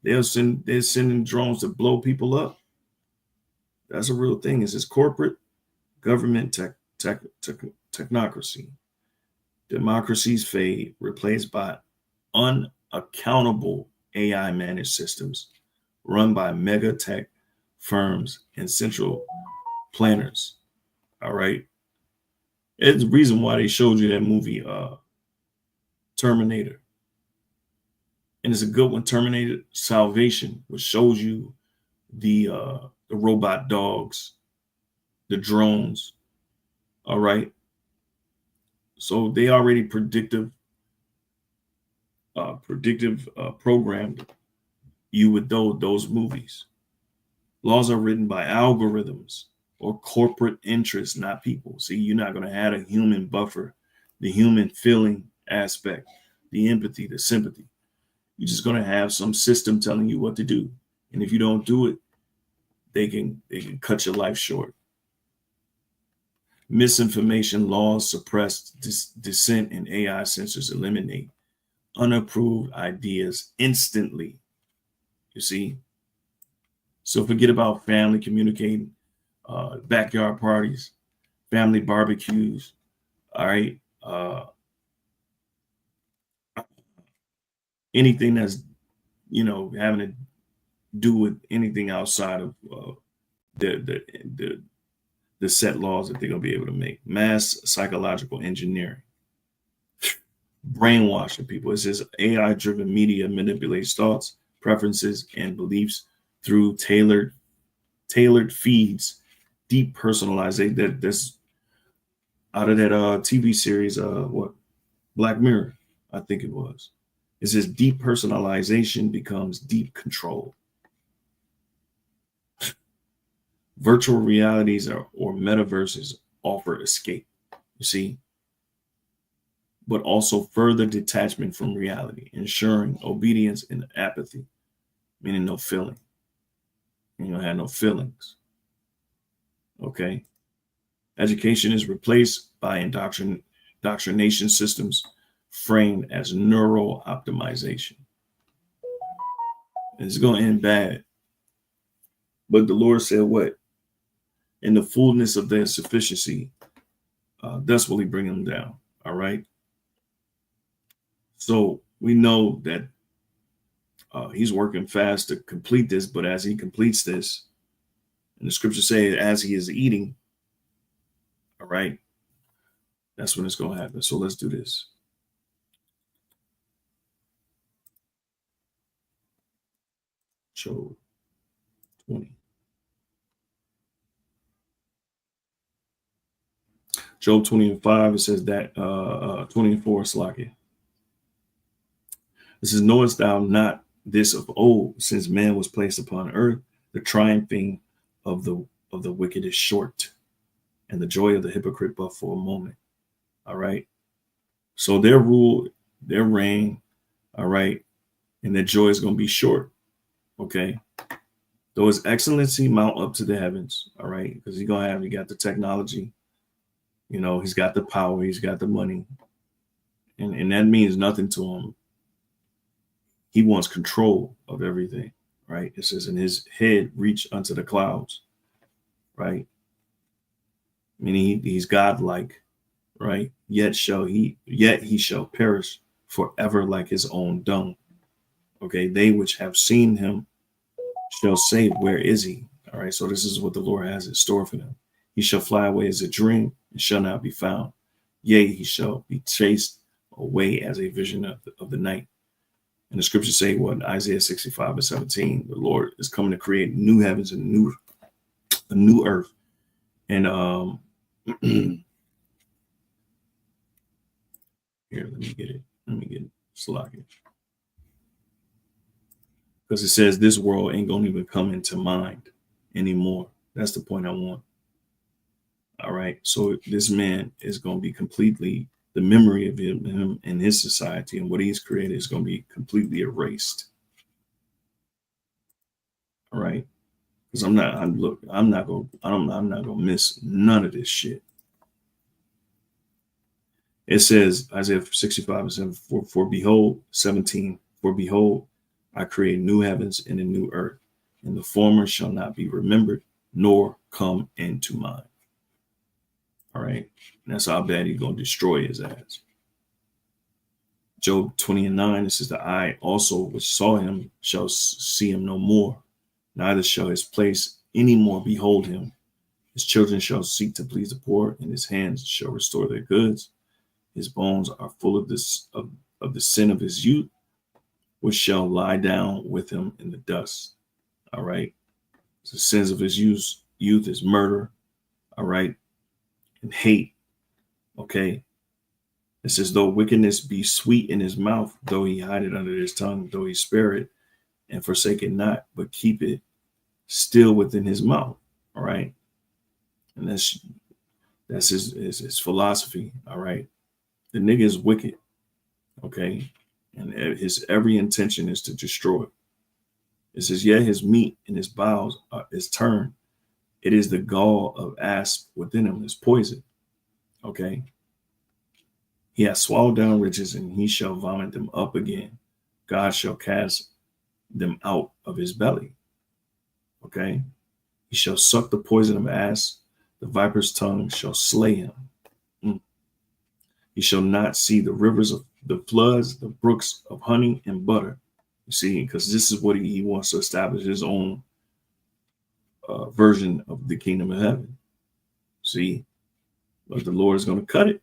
They're sending drones to blow people up. That's a real thing. It's this corporate government technocracy. Democracies fade, replaced by unaccountable AI managed systems run by mega tech firms and central planners. All right. It's the reason why they showed you that movie, Terminator. And it's a good one, Terminator Salvation, which shows you the robot dogs, the drones. All right. So they already predictive programmed you with those movies. Laws are written by algorithms or corporate interests, not people. See, you're not going to add a human buffer, the human feeling aspect, the empathy, the sympathy. You're just going to have some system telling you what to do. And if you don't do it, they can cut your life short. Misinformation laws suppress dissent, and AI censors eliminate unapproved ideas instantly. You see? So forget about family communicating, backyard parties. family barbecues, all right, anything that's, having to do with anything outside of the set laws that they're going to be able to make. Mass psychological engineering, brainwashing people. It says AI-driven media manipulates thoughts, preferences, and beliefs through tailored feeds, deep personalization. That's out of that TV series, Black Mirror, I think it was. It says deep personalization becomes deep control. Virtual realities or metaverses offer escape, you see, but also further detachment from reality, ensuring obedience and apathy, meaning no feeling. You don't have no feelings. Okay. Education is replaced by indoctrination systems framed as neural optimization. It's going to end bad. But the Lord said what? In the fullness of their sufficiency, that's what he bring them down. All right. So we know that he's working fast to complete this, but as he completes this, and the scriptures say as he is eating, all right, that's when it's going to happen. So let's do this. Job 20. Job 20:5, it says that 24, Slakia. It says, knowest thou not this of old, since man was placed upon earth, the triumphing of the wicked is short, and the joy of the hypocrite but for a moment. All right. So their rule, their reign, all right, and their joy is going to be short. Okay. Though his excellency mount up to the heavens, all right, because he got the technology, he's got the power, he's got the money, and that means nothing to him. He wants control of everything, right? It says, in his head reach unto the clouds, right? Meaning he's godlike, right? Yet he shall perish forever like his own dung. Okay, they which have seen him shall say, where is he? All right, so this is what the Lord has in store for them. He shall fly away as a dream and shall not be found. Yea, he shall be chased away as a vision of the night. And the scriptures say what? Isaiah 65:17, the Lord is coming to create new heavens and a new earth. And here, let me get it. Slack it. Because it says this world ain't gonna even come into mind anymore. That's the point I want. All right. So this man is going to be completely, the memory of him and his society and what he's created is going to be completely erased. All right. Because I'm not going to miss none of this shit. It says, Isaiah 65:17, for behold, 17, for behold, I create new heavens and a new earth, and the former shall not be remembered, nor come into mind. All right. And that's how bad he's going to destroy his ass. Job 20:9, it says, the eye also which saw him shall see him no more, neither shall his place any more behold him. His children shall seek to please the poor, and his hands shall restore their goods. His bones are full of this of the sin of his youth, which shall lie down with him in the dust. All right. The sins of his youth is murder. All right. And hate. Okay. It says, though wickedness be sweet in his mouth, though he hide it under his tongue, though he spare it and forsake it not, but keep it still within his mouth. All right. And that's his philosophy. All right. The nigga is wicked. Okay. And his every intention is to destroy. It says, yeah, his meat and his bowels is turned. It is the gall of asp within him, is poison. Okay. He has swallowed down riches, and he shall vomit them up again. God shall cast them out of his belly. Okay. He shall suck the poison of asp, The viper's tongue shall slay him. He shall not see the rivers of the floods, the brooks of honey and butter. You see, because this is what he wants to establish his own version of the kingdom of heaven. See, but the Lord is going to cut it.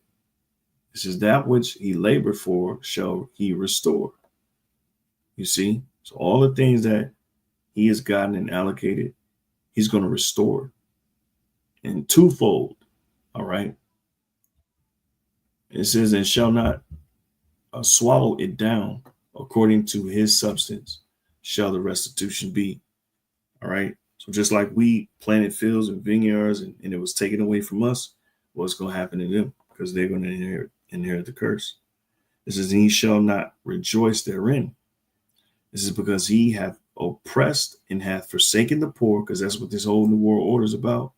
This is that which he labored for shall he restore. You see, so all the things that he has gotten and allocated, he's going to restore in twofold. All right. It says, and shall not swallow it down according to his substance shall the restitution be. All right. So just like we planted fields and vineyards and it was taken away from us, what's going to happen to them? Because they're going to inherit the curse. This is, he shall not rejoice therein. This is because he hath oppressed and hath forsaken the poor, because that's what this whole new world order is about.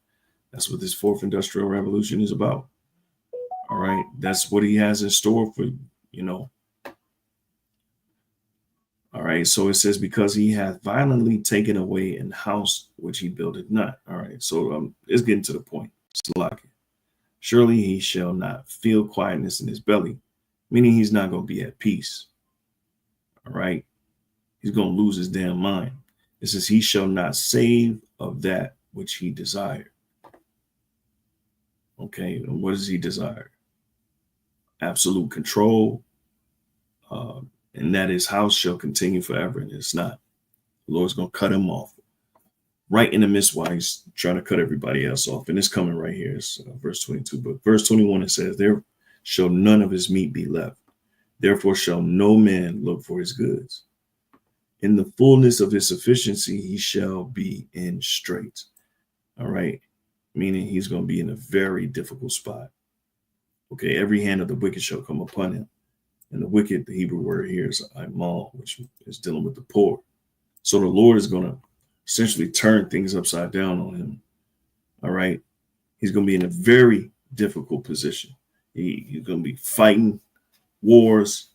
That's what this fourth industrial revolution is about. All right. That's what he has in store for, you know. All right. So it says, because he hath violently taken away an house which he builded not. All right. So it's getting to the point. Surely he shall not feel quietness in his belly, meaning he's not going to be at peace. All right. He's going to lose his damn mind. It says, he shall not save of that which he desired. Okay. And what does he desire? Absolute control. And that his house shall continue forever. And it's not. The Lord's going to cut him off right in the midst while he's trying to cut everybody else off. And it's coming right here. It's verse 22. But verse 21, it says, there shall none of his meat be left. Therefore shall no man look for his goods. In the fullness of his sufficiency, he shall be in straits. All right. Meaning he's going to be in a very difficult spot. Okay. Every hand of the wicked shall come upon him. And the wicked, the Hebrew word here is aimal, which is dealing with the poor. So the Lord is going to essentially turn things upside down on him. All right. He's going to be in a very difficult position. He's going to be fighting wars.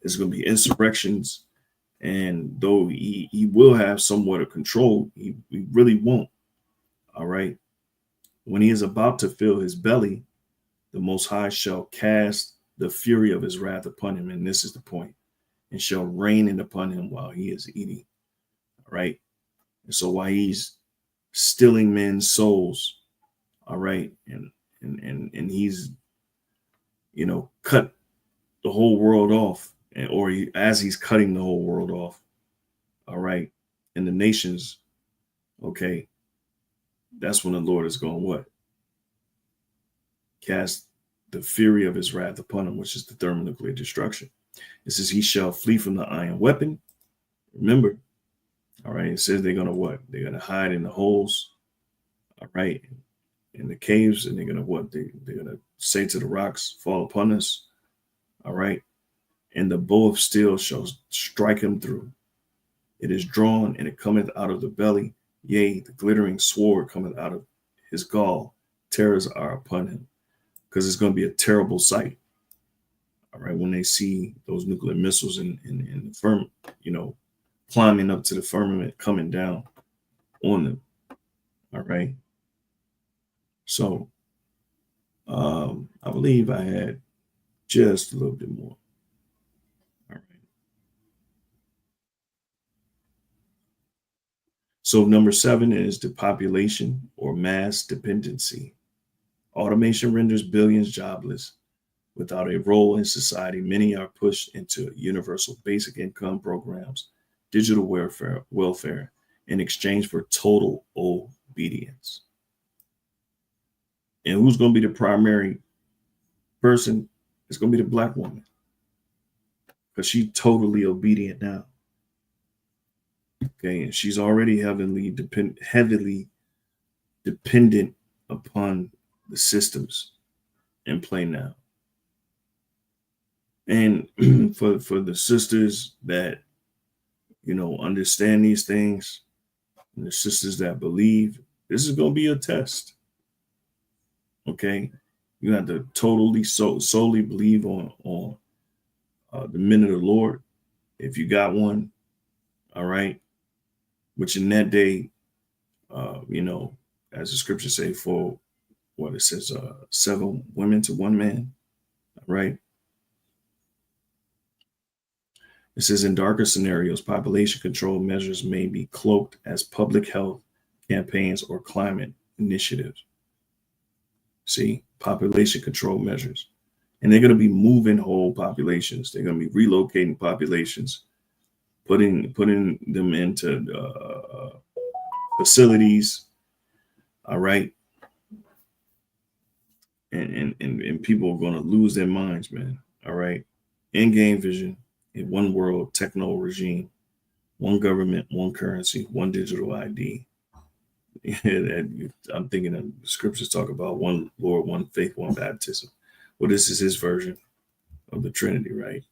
There's going to be insurrections. And though he will have somewhat of control, he really won't. All right. When he is about to fill his belly, the Most High shall cast the fury of his wrath upon him. And this is the point. And shall rain it upon him while he is eating. All right. And so while he's stealing men's souls, all right, and he's, you know, cut the whole world off, as he's cutting the whole world off, all right, and the nations, okay, that's when the Lord is going what? Cast the fury of his wrath upon him, which is the thermonuclear destruction. It says he shall flee from the iron weapon. Remember, all right, it says they're going to what? They're going to hide in the holes, all right, in the caves, and they're going to what? They're going to say to the rocks, fall upon us, all right, and the bow of steel shall strike him through. It is drawn, and it cometh out of the belly, yea, the glittering sword cometh out of his gall. Terrors are upon him, because it's going to be a terrible sight, all right, when they see those nuclear missiles in the firm, you know, climbing up to the firmament, coming down on them. All right. So I believe I had just a little bit more. All right. So number 7 is depopulation or mass dependency. Automation renders billions jobless. Without a role in society, many are pushed into universal basic income programs, digital welfare in exchange for total obedience. And who's going to be the primary person? It's going to be the black woman, because she's totally obedient now. Okay, and she's already heavily dependent upon the systems in play now. And for the sisters that, you know, understand these things, and the sisters that believe, this is going to be a test. Okay, you have to totally solely believe on the men of the Lord, if you got one. All right, which in that day, you know, as the scriptures say, for what it says, 7 women to 1 man, right? It says in darker scenarios, population control measures may be cloaked as public health campaigns or climate initiatives. See, population control measures. And they're going to be moving whole populations. They're going to be relocating populations, putting them into facilities. All right. And people are going to lose their minds, man. All right. End-game vision, a one world techno regime, one government, one currency, one digital ID. I'm thinking of the scriptures talk about one Lord, one faith, one baptism. Well, this is his version of the Trinity, right?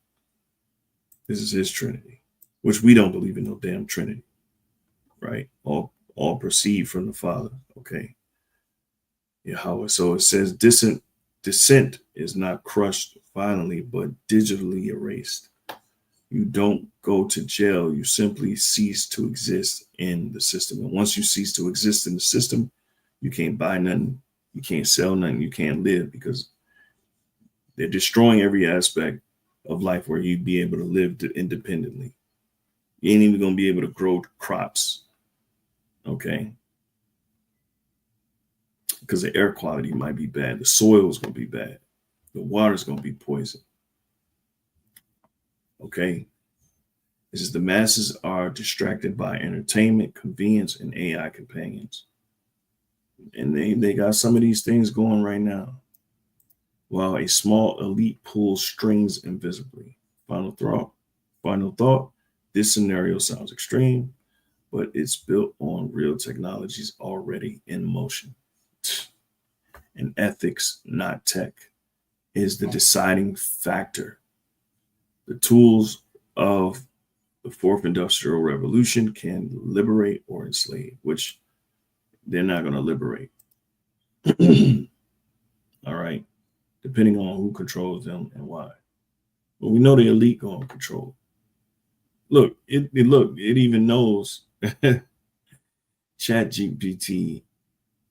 This is his Trinity, which we don't believe in no damn Trinity, right? All proceed from the Father, okay? Yahweh. So it says descent is not crushed violently, but digitally erased. You don't go to jail. You simply cease to exist in the system. And once you cease to exist in the system, you can't buy nothing. You can't sell nothing. You can't live, because they're destroying every aspect of life where you'd be able to live independently. You ain't even going to be able to grow crops. Okay. Because the air quality might be bad. The soil is going to be bad. The water is going to be poison. Okay. This is the masses are distracted by entertainment, convenience, and AI companions. And they got some of these things going right now, while a small elite pulls strings invisibly. Final thought, this scenario sounds extreme, but it's built on real technologies already in motion. And ethics, not tech, is the deciding factor. The tools of the fourth industrial revolution can liberate or enslave, which they're not going to liberate. All right. Depending on who controls them and why. But we know the elite going to control. Look, it even knows ChatGPT.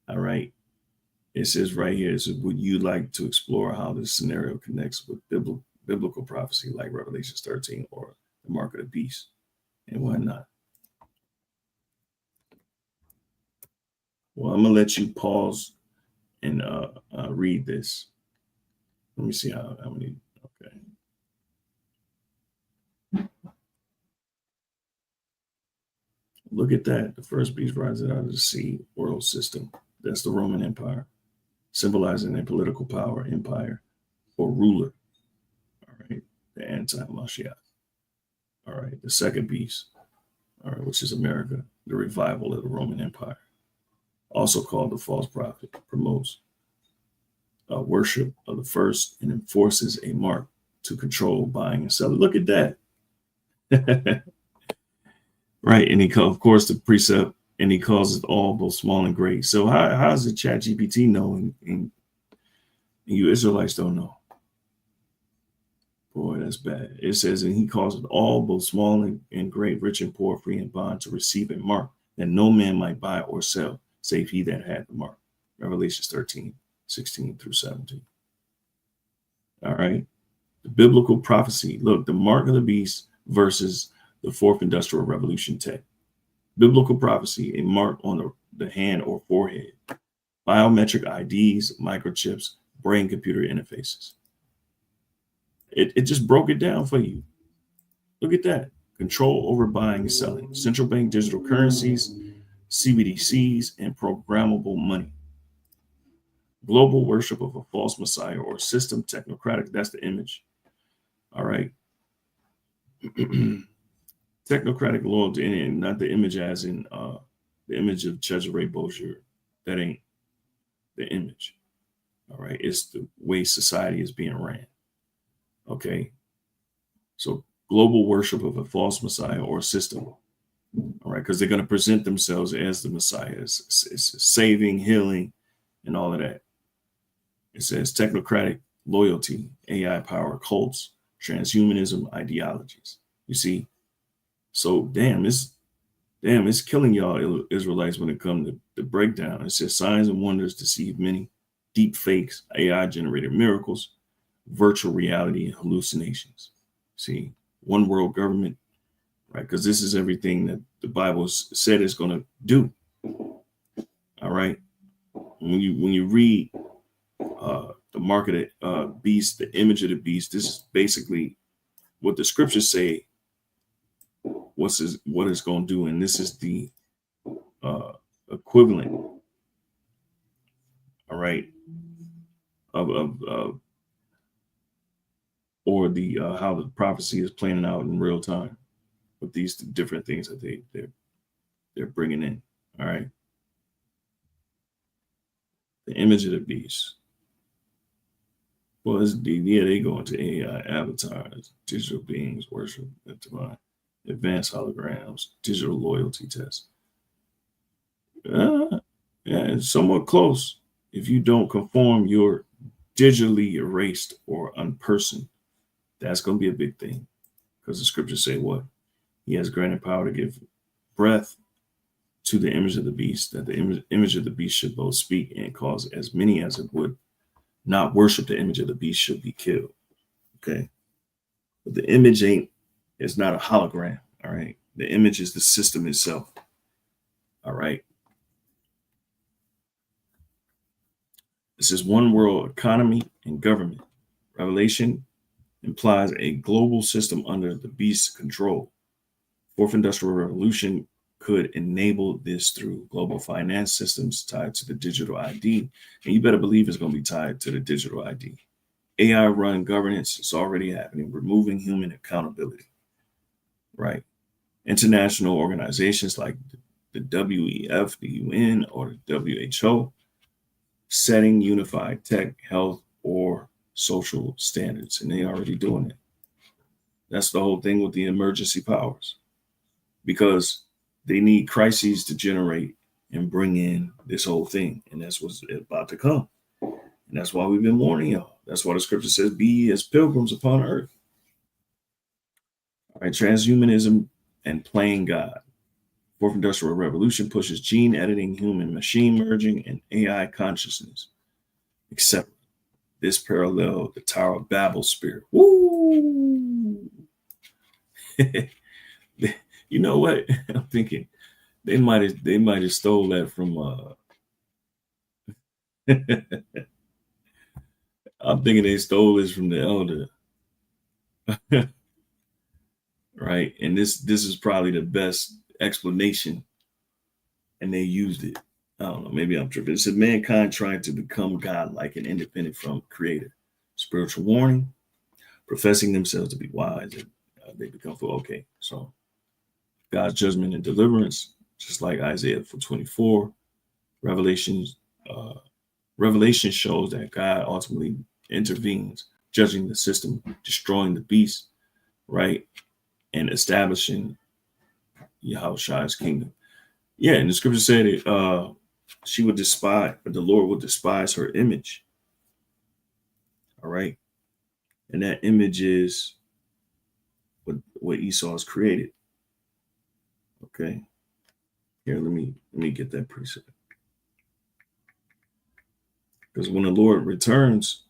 All right. It says right here, it says, would you like to explore how this scenario connects with biblical prophecy like Revelation 13 or the mark of the beast, and why not? Well, I'm going to let you pause and read this. Let me see how many. Okay. Look at that. The first beast rises out of the sea world system. That's the Roman Empire, symbolizing a political power, empire, or ruler. All right. The anti-Mashiach. All right. The second beast, all right, which is America, the revival of the Roman Empire, also called the false prophet, promotes worship of the first and enforces a mark to control buying and selling. Look at that. Right. And of course, the precept, and he calls it all, both small and great. So how does the ChatGPT know and you Israelites don't know? Boy, that's bad. It says, and he calls it all, both small and great, rich and poor, free and bond, to receive a mark that no man might buy or sell, save he that had the mark. Revelation 13, 16 through 17. All right. The biblical prophecy. Look, the mark of the beast versus the fourth industrial revolution tech. Biblical prophecy, a mark on the hand or forehead. Biometric IDs, microchips, brain-computer interfaces. It just broke it down for you. Look at that. Control over buying and selling. Central bank digital currencies, CBDCs, and programmable money. Global worship of a false messiah or system, technocratic. That's the image. All right. Technocratic loyalty, and not the image as in the image of Cesare Borgia. That ain't the image. All right. It's the way society is being ran. Okay. So global worship of a false messiah or system. All right. Because they're going to present themselves as the messiah, as saving, healing, and all of that. It says technocratic loyalty, AI power, cults, transhumanism, ideologies. You see? So damn, it's killing y'all Israelites when it comes to the breakdown. It says signs and wonders deceive many, deep fakes, AI generated miracles, virtual reality, and hallucinations. See, one world government, right? Because this is everything that the Bible said it's going to do. All right. When you read the mark of the beast, the image of the beast, this is basically what the scriptures say what it's going to do, and this is the equivalent, all right, of or the how the prophecy is playing out in real time with these different things that they're bringing in. All right, the image of the beast. Well, they go into AI avatars, digital beings, worship, divine, advanced holograms, digital loyalty tests. Yeah, it's somewhat close. If you don't conform, you're digitally erased or unpersoned. That's going to be a big thing, because the scriptures say what? He has granted power to give breath to the image of the beast, that the image of the beast should both speak and cause as many as it would not worship the image of the beast should be killed. Okay. But the image it's not a hologram. All right. The image is the system itself. All right. This is one world economy and government. Revelation implies a global system under the beast's control. Fourth Industrial Revolution could enable this through global finance systems tied to the digital ID. And you better believe it's going to be tied to the digital ID. AI run governance is already happening, removing human accountability, right? International organizations like the WEF, the UN, or the WHO, setting unified tech, health, or social standards, and they're already doing it. That's the whole thing with the emergency powers, because they need crises to generate and bring in this whole thing. And that's what's about to come. And that's why we've been warning y'all. That's why the scripture says, be ye as pilgrims upon earth. All right, transhumanism and playing God. Fourth Industrial Revolution pushes gene editing, human machine merging, and AI consciousness. Except this parallel the Tower of Babel spirit. Woo! You know what? I'm thinking they might have stole that from I'm thinking they stole this from the elder. Right? And this is probably the best explanation, and they used it. I don't know, maybe I'm tripping. It said mankind trying to become godlike and independent from creator. Spiritual warning, professing themselves to be wise, and they become full. Okay, so God's judgment and deliverance, just like Isaiah 4:24. Revelation shows that God ultimately intervenes, judging the system, destroying the beast, right, and establishing Yahushua's kingdom. Yeah, and the scripture said it, she would despise, but the Lord will despise her image. All right, and that image is what Esau has created. Okay, here, let me get that precept, because when the Lord returns,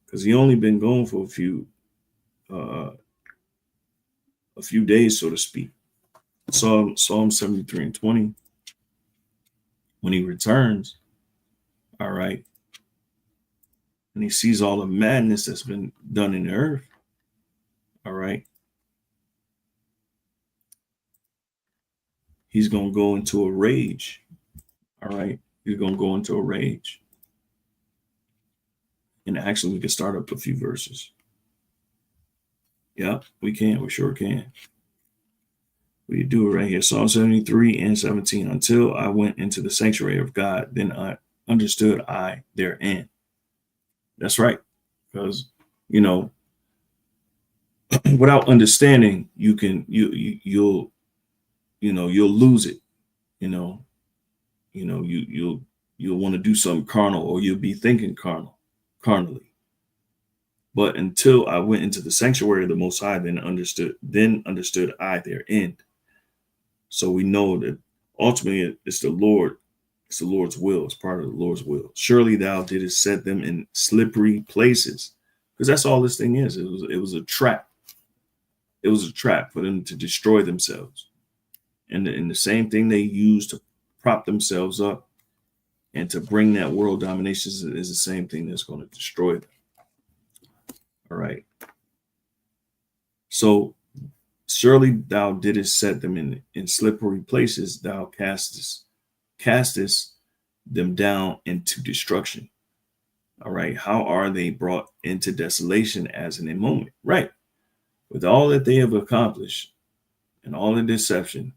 because he only been gone for a few days, so to speak. Psalm 73:20. When he returns, all right, and he sees all the madness that's been done in the earth, all right, he's going to go into a rage. All right, he's going to go into a rage. And actually, we can start up a few verses. Yeah, we can. We sure can. We do it right here. Psalm 73 and 17. Until I went into the sanctuary of God, then I understood I therein. That's right. Because, without understanding, you'll lose it. You'll want to do something carnal, or you'll be thinking carnally. But until I went into the sanctuary of the Most High, then understood I their end. So we know that ultimately it's the Lord It's the Lord's will. It's part of the Lord's will. Surely thou didst set them in slippery places. Because that's all this thing is. It was a trap. It was a trap for them to destroy themselves. And the same thing they used to prop themselves up and to bring that world domination is the same thing that's going to destroy them. All right. So surely thou didst set them in slippery places. Thou castest them down into destruction. All right. How are they brought into desolation as in a moment? Right. With all that they have accomplished and all the deception,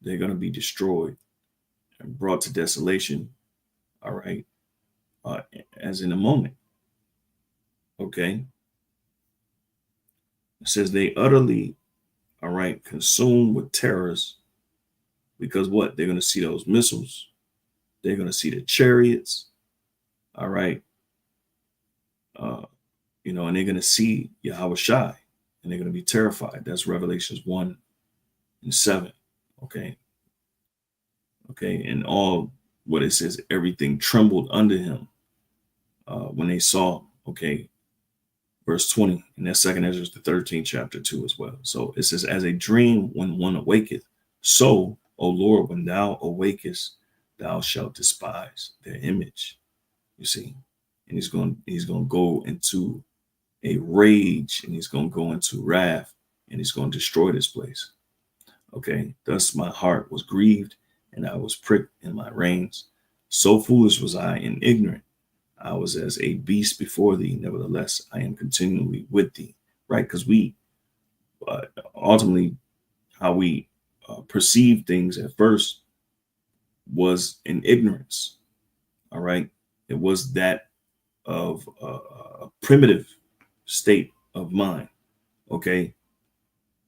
they're going to be destroyed and brought to desolation. All right. As in a moment. Okay. It says they utterly, all right, consumed with terrors, because what? They're going to see those missiles. They're going to see the chariots. All right. And they're going to see Yahweh Shai, and they're going to be terrified. That's Revelations 1:7. Okay. Okay. And all what it says, everything trembled under him when they saw, okay, verse 20, and that's 2 Ezra, the 13th chapter 2 as well. So it says, as a dream when one awaketh, so, O Lord, when thou awakest, thou shalt despise their image. You see, and he's going to go into a rage, and he's going to go into wrath, and he's going to destroy this place. Okay, thus my heart was grieved, and I was pricked in my reins. So foolish was I and ignorant. I was as a beast before thee. Nevertheless, I am continually with thee. Right? Because we ultimately, how we perceive things at first was in ignorance. All right. It was that of a primitive state of mind. Okay.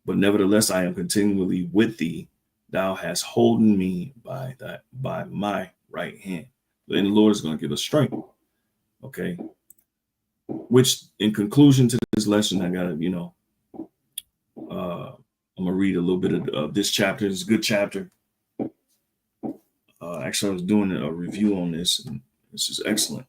But nevertheless, I am continually with thee. Thou hast holden me by my right hand. And the Lord is going to give us strength. Okay. Which, in conclusion to this lesson, I gotta, I'm gonna read a little bit of this chapter. It's a good chapter. Actually, I was doing a review on this, and this is excellent.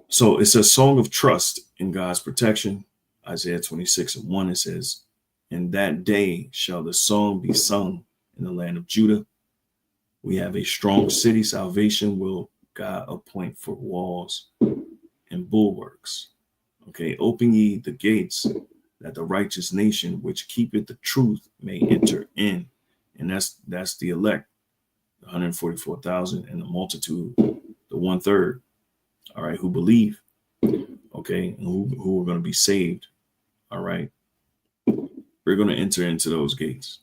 So it's a song of trust in God's protection. Isaiah 26:1, it says, "In that day shall the song be sung in the land of Judah. We have a strong city. Salvation will God appoint for walls and bulwarks. Okay, open ye the gates, that the righteous nation which keepeth the truth may enter in." And that's the elect, the 144,000, and the multitude, the 1/3, all right, who believe, okay, and who are going to be saved, all right. We're going to enter into those gates,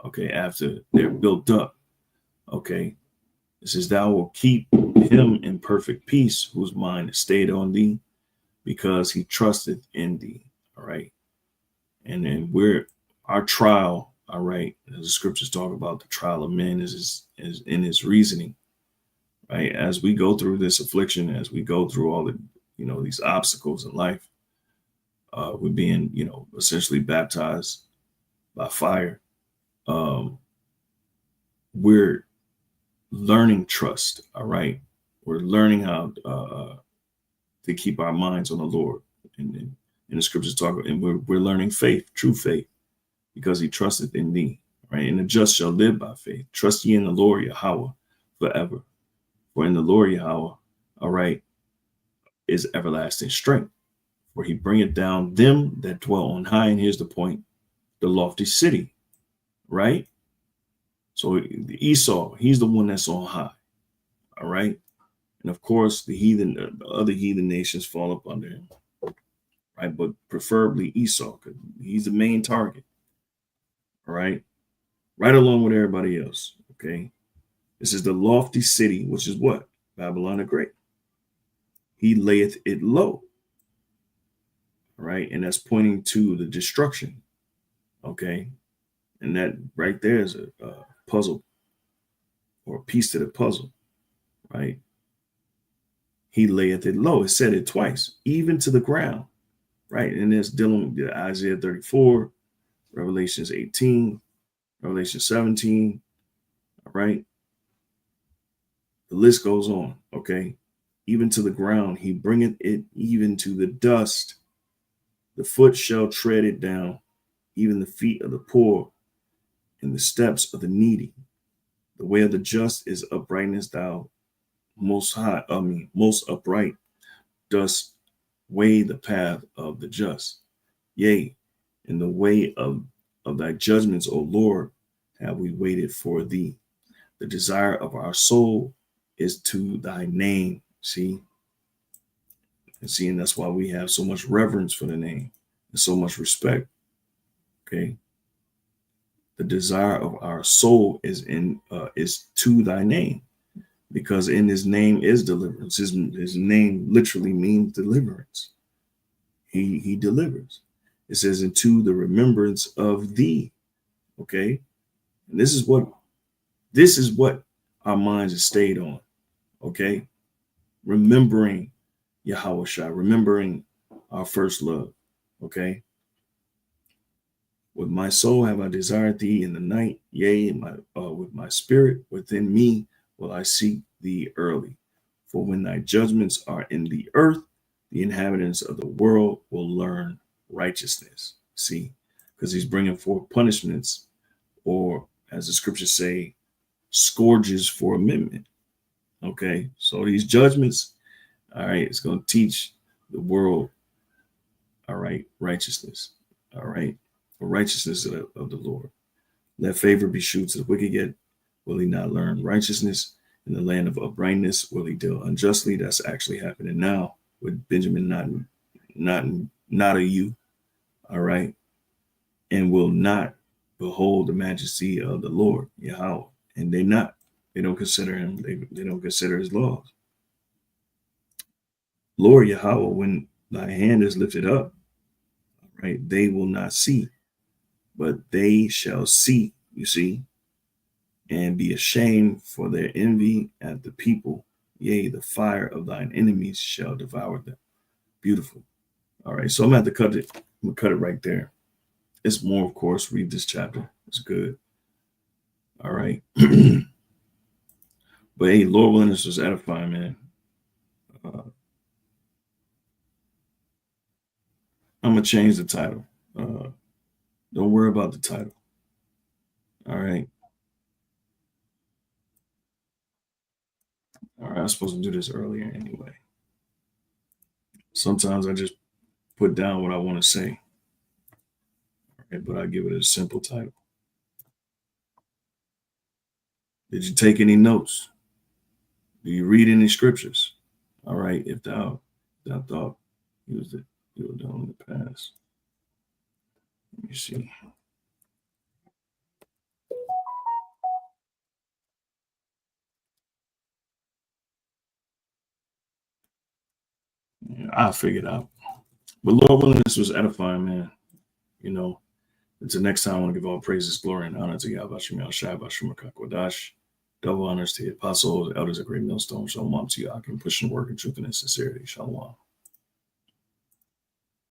okay, after they're built up, okay. It says, thou will keep him in perfect peace, whose mind is stayed on thee, because he trusted in thee, all right. And then our trial, all right, as the scriptures talk about, the trial of men is in his reasoning, right? As we go through this affliction, as we go through all the, these obstacles in life, we're being, essentially baptized by fire. We're learning trust, all right? We're learning how to keep our minds on the Lord. And the scriptures talk, and we're learning faith, true faith, because he trusted in thee, right? And the just shall live by faith. Trust ye in the Lord Yahweh forever. For in the Lord Yahweh, all right, is everlasting strength. For he bringeth down them that dwell on high. And here's the point, the lofty city, right? So Esau, he's the one that's on high, all right? And of course, the other heathen nations fall up under him, right? But preferably Esau, because he's the main target, all right? Right along with everybody else, okay? This is the lofty city, which is what? Babylon the Great. He layeth it low, all right? And that's pointing to the destruction, okay? And that right there is a puzzle, or a piece to the puzzle, right? He layeth it low. It said it twice, even to the ground, right? And it's dealing with Isaiah 34, Revelations 18, Revelation 17, all right? The list goes on, okay? Even to the ground, he bringeth it even to the dust. The foot shall tread it down, even the feet of the poor and the steps of the needy. The way of the just is uprightness, thou most upright dost weigh the path of the just. Yea, in the way of thy judgments, O Lord, have we waited for thee. The desire of our soul is to thy name. See? And that's why we have so much reverence for the name and so much respect. Okay. The desire of our soul is to thy name, because in his name is deliverance. His name literally means deliverance. He delivers. It says, into the remembrance of thee. Okay. And this is what our minds are stayed on. Okay. Remembering Yahweh Shai, remembering our first love. Okay. With my soul have I desired thee in the night, yea, with my spirit within me will I seek thee early. For when thy judgments are in the earth, the inhabitants of the world will learn righteousness. See, because he's bringing forth punishments, or as the scriptures say, scourges for amendment. Okay, so these judgments, all right, it's going to teach the world, all right, righteousness, all right, the righteousness of the Lord. Let favor be shewed to the wicked, yet will he not learn righteousness. In the land of uprightness will he deal unjustly. That's actually happening now with Benjamin not a you, all right, and will not behold the majesty of the Lord Yahweh. And they don't consider him, they don't consider his laws. Lord Yahweh, when thy hand is lifted up, right, they will not see, but they shall see, you see, and be ashamed for their envy at the people. Yea, the fire of thine enemies shall devour them. Beautiful. All right, so I'm going to have to cut it. I'm going to cut it right there. It's more, of course, read this chapter. It's good. All right. But hey, Lord willing, this was edifying, man. I'm going to change the title. Don't worry about the title. All right. All right, I was supposed to do this earlier anyway. Sometimes I just put down what I want to say. All right, but I give it a simple title. Did you take any notes? Do you read any scriptures? All right, if thou thought you were done in the past. Let me see. Yeah, I'll figure it out. But Lord willing, this was edifying, man. You know, until next time, I want to give all praises, glory, and honor to Yahweh Shem Shai Bashim Kodash. Double honors to the apostles, elders of Great Millstone. Shalom to you. I can push and work in truth and in sincerity. Shalom.